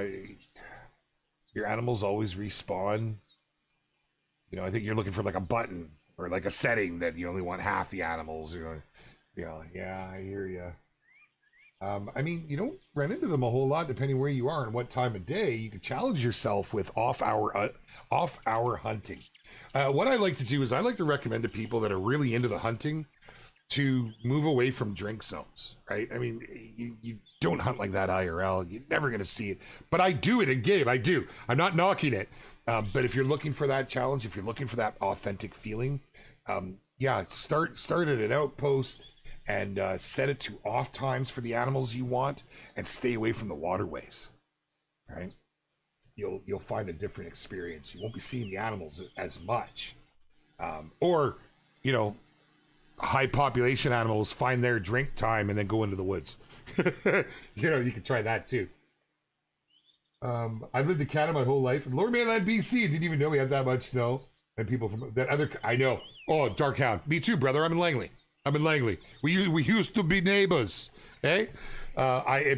your animals always respawn. You know, I think you're looking for, like, a button or, like, a setting that you only want half the animals. You know, yeah, I hear you. I mean, you don't run into them a whole lot depending where you are and what time of day. You can challenge yourself with off-hour hunting. What I like to do is I like to recommend to people that are really into the hunting to move away from drink zones, right? I mean, you don't hunt like that IRL. You're never going to see it. But I do it in game. I do. I'm not knocking it. But if you're looking for that challenge, if you're looking for that authentic feeling, yeah, start at an outpost and set it to off times for the animals you want and stay away from the waterways, right? You'll find a different experience. You won't be seeing the animals as much. Or, you know, high population animals find their drink time and then go into the woods. You know, you can try that too. I've lived in Canada my whole life. In Lower Mainland, BC, didn't even know we had that much snow. And people from that other, I know. Oh, Darkhound. Me too, brother. I'm in Langley. We used to be neighbors. Eh?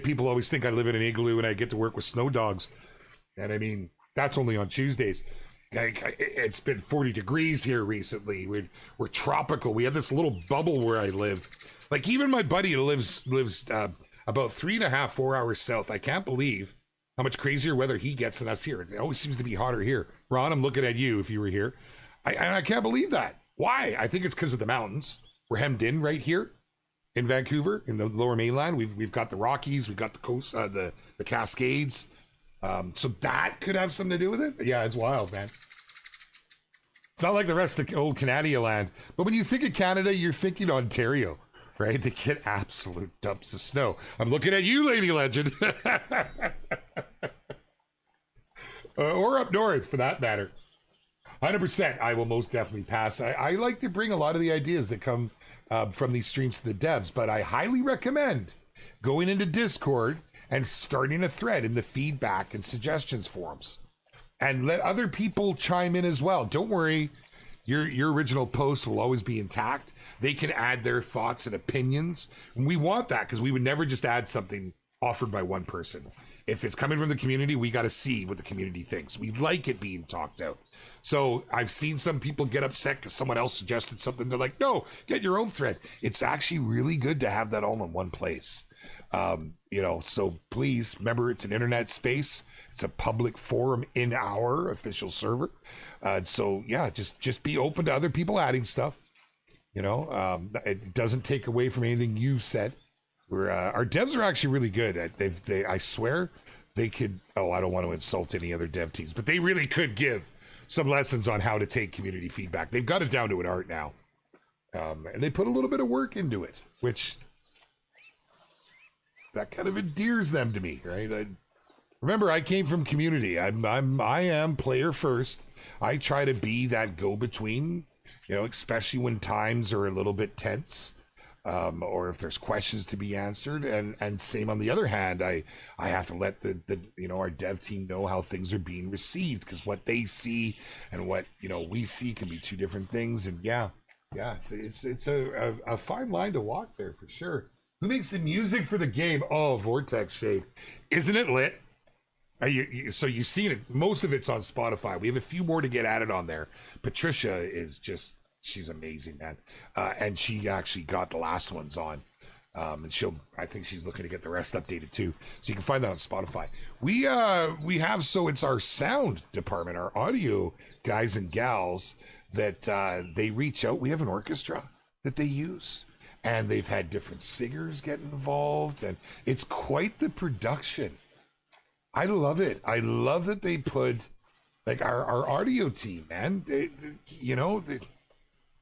People always think I live in an igloo and I get to work with snow dogs. And I mean, that's only on Tuesdays. It's been 40 degrees here recently. We're tropical. We have this little bubble where I live. Like even my buddy who lives about 3.5, 4 hours south. I can't believe how much crazier weather he gets than us here. It always seems to be hotter here. Ron, I'm looking at you if you were here. I can't believe that. Why? I think it's because of the mountains. We're hemmed in right here in Vancouver, in the Lower Mainland. We've got the Rockies, we've got the coast, the Cascades. So that could have something to do with it. Yeah, it's wild, man. It's not like the rest of the old Canada land. But when you think of Canada, you're thinking Ontario, right? They get absolute dumps of snow. I'm looking at you, Lady Legend. Or up north, for that matter. 100%, I will most definitely pass. I like to bring a lot of the ideas that come from these streams to the devs, but I highly recommend going into Discord and starting a thread in the feedback and suggestions forums. And let other people chime in as well. Don't worry, your original post will always be intact. They can add their thoughts and opinions. And we want that because we would never just add something offered by one person. If it's coming from the community, we got to see what the community thinks. We like it being talked out. So I've seen some people get upset because someone else suggested something. They're like, no, get your own thread. It's actually really good to have that all in one place. So please remember, it's an internet space. It's a public forum in our official server. So yeah, just be open to other people adding stuff. It doesn't take away from anything you've said. Our devs are actually really good. I swear they could. Oh, I don't want to insult any other dev teams, but they really could give some lessons on how to take community feedback. They've got it down to an art now, and they put a little bit of work into it, which that kind of endears them to me, right? Remember, I came from community. I am player first. I try to be that go-between, especially when times are a little bit tense. Or if there's questions to be answered, and same on the other hand, I have to let the our dev team know how things are being received, because what they see and what we see can be two different things. And it's a fine line to walk there for sure. Who makes the music for the game? Oh, Vortex Shade, isn't it lit? So you've seen it. Most of it's on Spotify. We have a few more to get added on there. Patricia is just. She's amazing, man. And she actually got the last ones on. And I think she's looking to get the rest updated too. So you can find that on Spotify. We have, so it's our sound department, our audio guys and gals that they reach out. We have an orchestra that they use, and they've had different singers get involved, and it's quite the production. I love it. I love that they put like our audio team, man.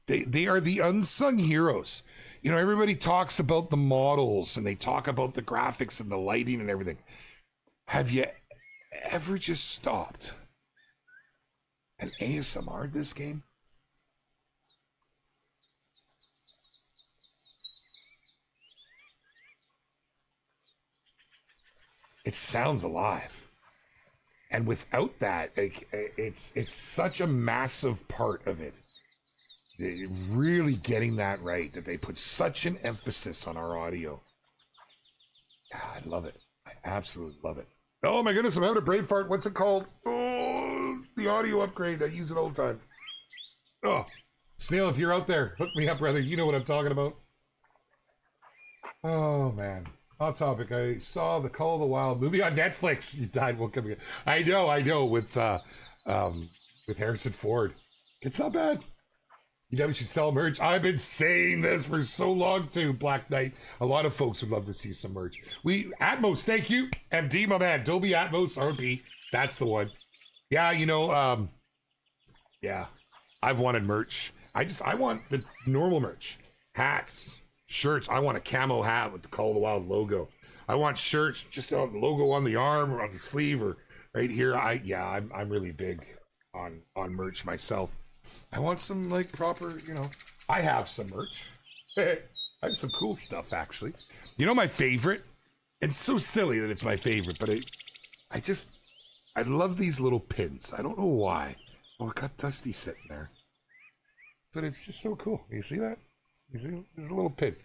They are the unsung heroes. Everybody talks about the models and they talk about the graphics and the lighting and everything. Have you ever just stopped and ASMR'd this game? It sounds alive. And without that, it's such a massive part of it. Really getting that right, that they put such an emphasis on our audio. Yeah, I love it. I absolutely love it. Oh my goodness, I'm having a brain fart. What's it called? Oh, the audio upgrade. I use it all the time. Oh, Snail, if you're out there, hook me up, brother. You know what I'm talking about. Oh man, off topic. I saw the Call of the Wild movie on Netflix. You died. Won't come again. I know. With Harrison Ford. It's not bad. You should sell merch. I've been saying this for so long too, Black Knight. A lot of folks would love to see some merch. Atmos, thank you. MD, my man. Dolby Atmos, RP. That's the one. Yeah, I've wanted merch. I want the normal merch. Hats, shirts. I want a camo hat with the Call of the Wild logo. I want shirts, just the logo on the arm or on the sleeve or right here. I'm really big on merch myself. I want some like proper, I have some merch. I have some cool stuff actually. My favorite, it's so silly that it's my favorite, but I love these little pins. I don't know why. Oh, I got Dusty sitting there. But it's just so cool. You see that? You see, there's a little pin.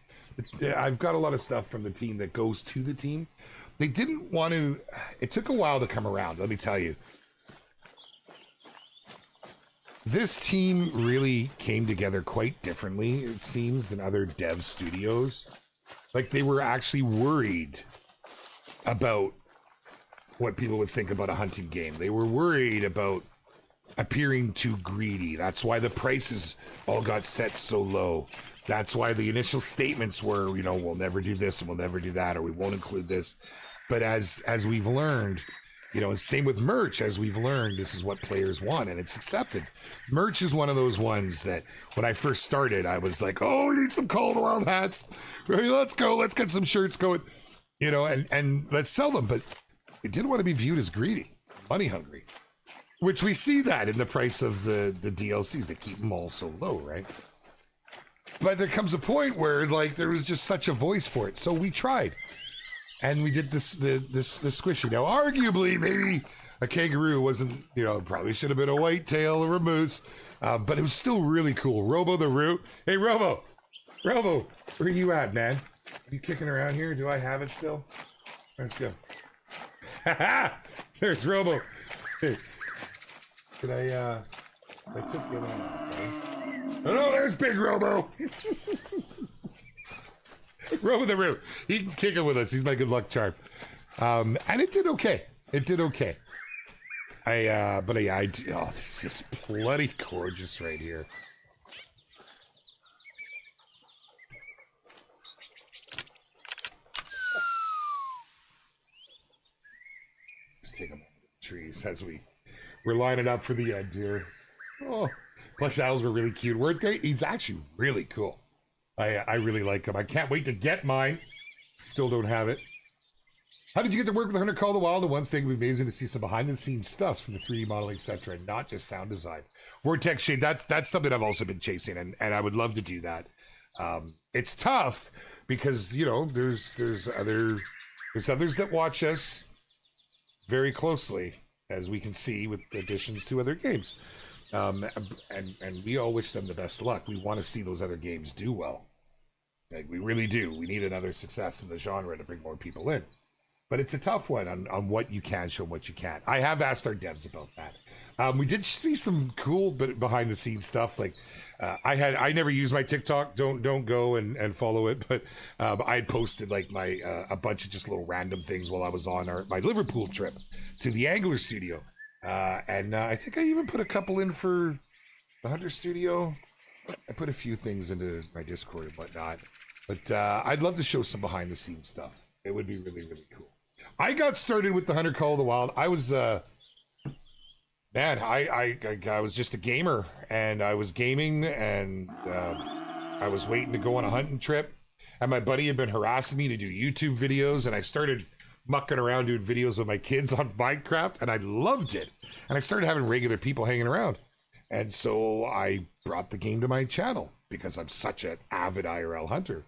I've got a lot of stuff from the team that goes to the team. They didn't want to, it took a while to come around, let me tell you. This team really came together quite differently, it seems, than other dev studios. Like, they were actually worried about what people would think about a hunting game. They were worried about appearing too greedy. That's why the prices all got set so low. That's why the initial statements were, you know, we'll never do this and we'll never do that, or we won't include this. But as we've learned, you know, same with merch, as we've learned, this is what players want and it's accepted. Merch is one of those ones that when I first started, I was like, oh, we need some Call of the Wild hats. Let's go. Let's get some shirts going, you know, and let's sell them. But it didn't want to be viewed as greedy, money hungry, which we see that in the price of the DLCs. They keep them all so low, right? But there comes a point where like there was just such a voice for it. So we tried. And we did this squishy. Now, arguably, maybe a kangaroo wasn't, you know, probably should have been a whitetail or a moose, but it was still really cool. Robo the Root. Hey, Robo, where are you at, man? Are you kicking around here? Do I have it still? Let's go. There's Robo. Hey, did I took it on. Oh no, there's Big Robo. Robo the Root. He can kick it with us. He's my good luck charm. And it did okay. It did okay. Oh, this is just bloody gorgeous right here. Let's take them off the trees as we're lining up for the end here. Oh, plush owls were really cute, weren't they? He's actually really cool. I really like him. I can't wait to get mine. Still don't have it. How did you get to work with Hunter Call of the Wild? And one thing would be amazing to see some behind-the-scenes stuff from the 3D modeling, etc., and not just sound design. Vortex Shade, that's something I've also been chasing, and I would love to do that. It's tough because, you know, there's others that watch us very closely, as we can see with additions to other games. And we all wish them the best of luck. We want to see those other games do well. Like, we really do. We need another success in the genre to bring more people in. But it's a tough one on what you can show and what you can't. I have asked our devs about that. We did see some cool behind the scenes stuff. Like I never use my TikTok. Don't go and follow it. But I had posted like my a bunch of just little random things while I was on my Liverpool trip to the Angler Studio. And I think I even put a couple in for the Hunter Studio. I put a few things into my Discord and whatnot. But I'd love to show some behind the scenes stuff. It would be really, really cool. I got started with the Hunter Call of the Wild. I was, I was just a gamer, and I was gaming, and I was waiting to go on a hunting trip. And my buddy had been harassing me to do YouTube videos, and I started mucking around doing videos with my kids on Minecraft, and I loved it. And I started having regular people hanging around. And so I brought the game to my channel because I'm such an avid IRL hunter.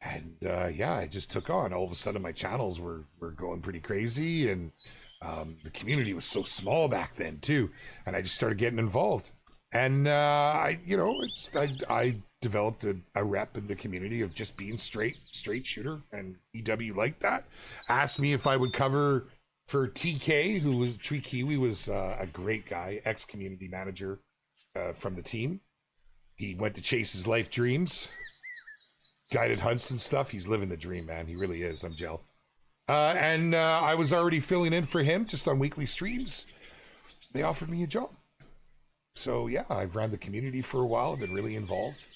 And I just took on. All of a sudden, my channels were going pretty crazy, and the community was so small back then too. And I just started getting involved. And I developed a rep in the community of just being straight shooter. And EW liked that. Asked me if I would cover for TK, who was Tree Kiwi, was a great guy, ex-community manager from the team. He went to chase his life dreams. Guided hunts and stuff. He's living the dream, man. He really is. I'm jealous. And I was already filling in for him just on weekly streams. They offered me a job. So yeah, I've ran the community for a while. I've been really involved.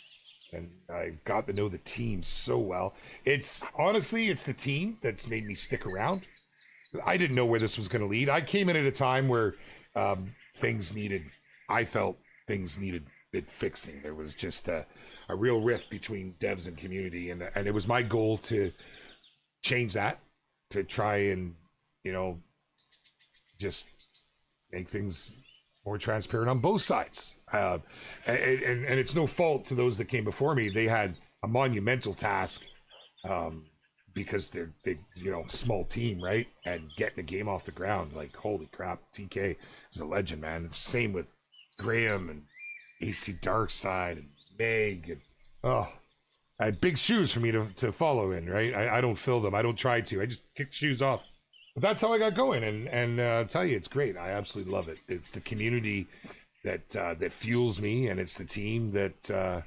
And I've got to know the team so well. It's the team that's made me stick around. I didn't know where this was going to lead. I came in at a time where I felt things needed it fixing. There was just a real rift between devs and community, and it was my goal to change that, to try and, you know, just make things more transparent on both sides. And it's no fault to those that came before me. They had a monumental task because they you know, small team, right? And getting the game off the ground, like, holy crap, TK is a legend, man. It's the same with Graham and AC Darkside and Meg, and I had big shoes for me to follow in, right? I don't fill them. I don't try to. I just kick shoes off. But that's how I got going, and I'll tell you, it's great. I absolutely love it. It's the community that fuels me, and it's the team that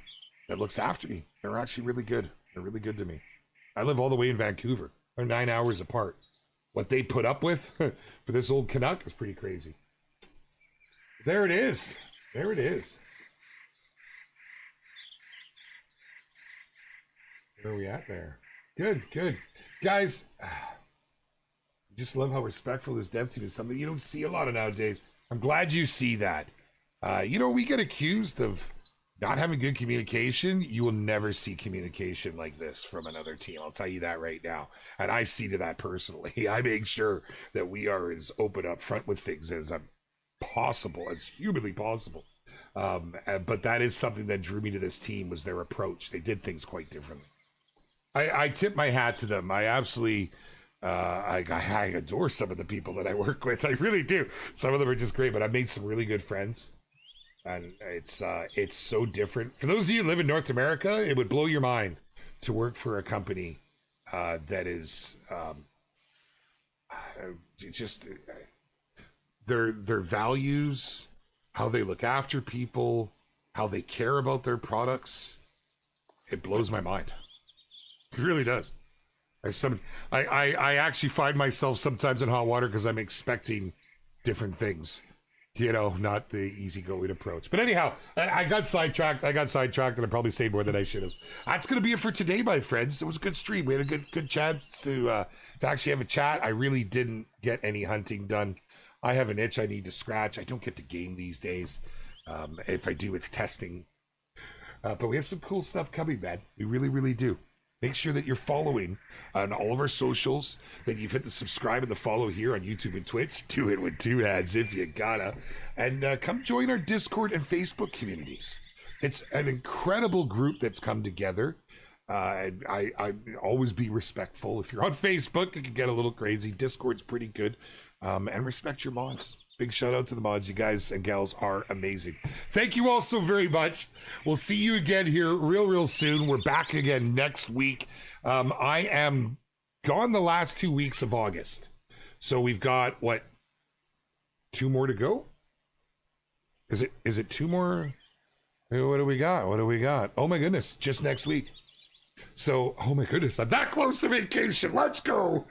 looks after me. They're actually really good. They're really good to me. I live all the way in Vancouver. They're 9 hours apart. what they put up with for this old Canuck is pretty crazy. There it is. There it is. Where are we at there? Good, good. Guys, I just love how respectful this dev team is, something you don't see a lot of nowadays. I'm glad you see that. We get accused of not having good communication. You will never see communication like this from another team. I'll tell you that right now. And I see to that personally. I make sure that we are as open up front with things as possible, as humanly possible. But that is something that drew me to this team, was their approach. They did things quite differently. I tip my hat to them. I absolutely, I adore some of the people that I work with. I really do. Some of them are just great, but I've made some really good friends. And it's so different. For those of you who live in North America, it would blow your mind to work for a company that is just their values, how they look after people, how they care about their products. It blows my mind. It really does. I actually find myself sometimes in hot water because I'm expecting different things. Not the easygoing approach. But anyhow, I got sidetracked. And I probably say more than I should have. That's going to be it for today, my friends. It was a good stream. We had a good chance to actually have a chat. I really didn't get any hunting done. I have an itch I need to scratch. I don't get to game these days. If I do, it's testing. But we have some cool stuff coming, man. We really, really do. Make sure that you're following on all of our socials, that you've hit the subscribe and the follow here on YouTube and Twitch. Do it with two hands if you gotta. And come join our Discord and Facebook communities. It's an incredible group that's come together. And I always be respectful. If you're on Facebook, it can get a little crazy. Discord's pretty good. And respect your mods. Big shout out to the mods. You guys and gals are amazing. Thank you all so very much. We'll see you again here real soon. We're back again next week. I am gone the last 2 weeks of August. So we've got, 2 more to go? Is it 2 more? What do we got? Oh my goodness, just next week. So, oh my goodness, I'm that close to vacation. Let's go.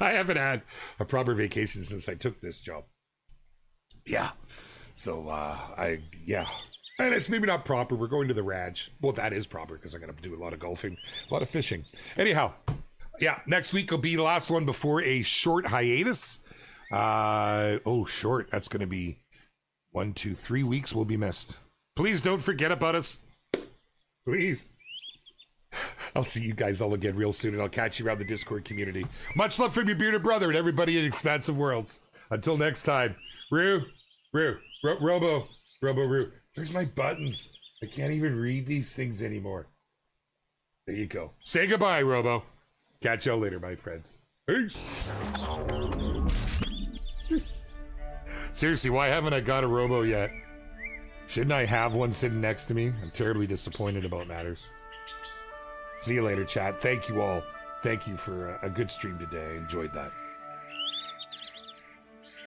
I haven't had a proper vacation since I took this job. Yeah. So, and it's maybe not proper. We're going to the ranch. Well, that is proper because I'm going to do a lot of golfing, a lot of fishing. Anyhow, yeah, next week will be the last one before a short hiatus. Short. That's going to be 1, 2, 3 weeks will be missed. Please don't forget about us. Please. I'll see you guys all again real soon, and I'll catch you around the Discord community. Much love from your bearded brother and everybody in Expansive Worlds. Until next time, Robo, Where's my buttons? I can't even read these things anymore. There you go. Say goodbye, Robo. Catch y'all later, my friends. Peace. Seriously, why haven't I got a Robo yet? Shouldn't I have one sitting next to me? I'm terribly disappointed about matters. See you later, chat. Thank you all. Thank you for a good stream today. I enjoyed that.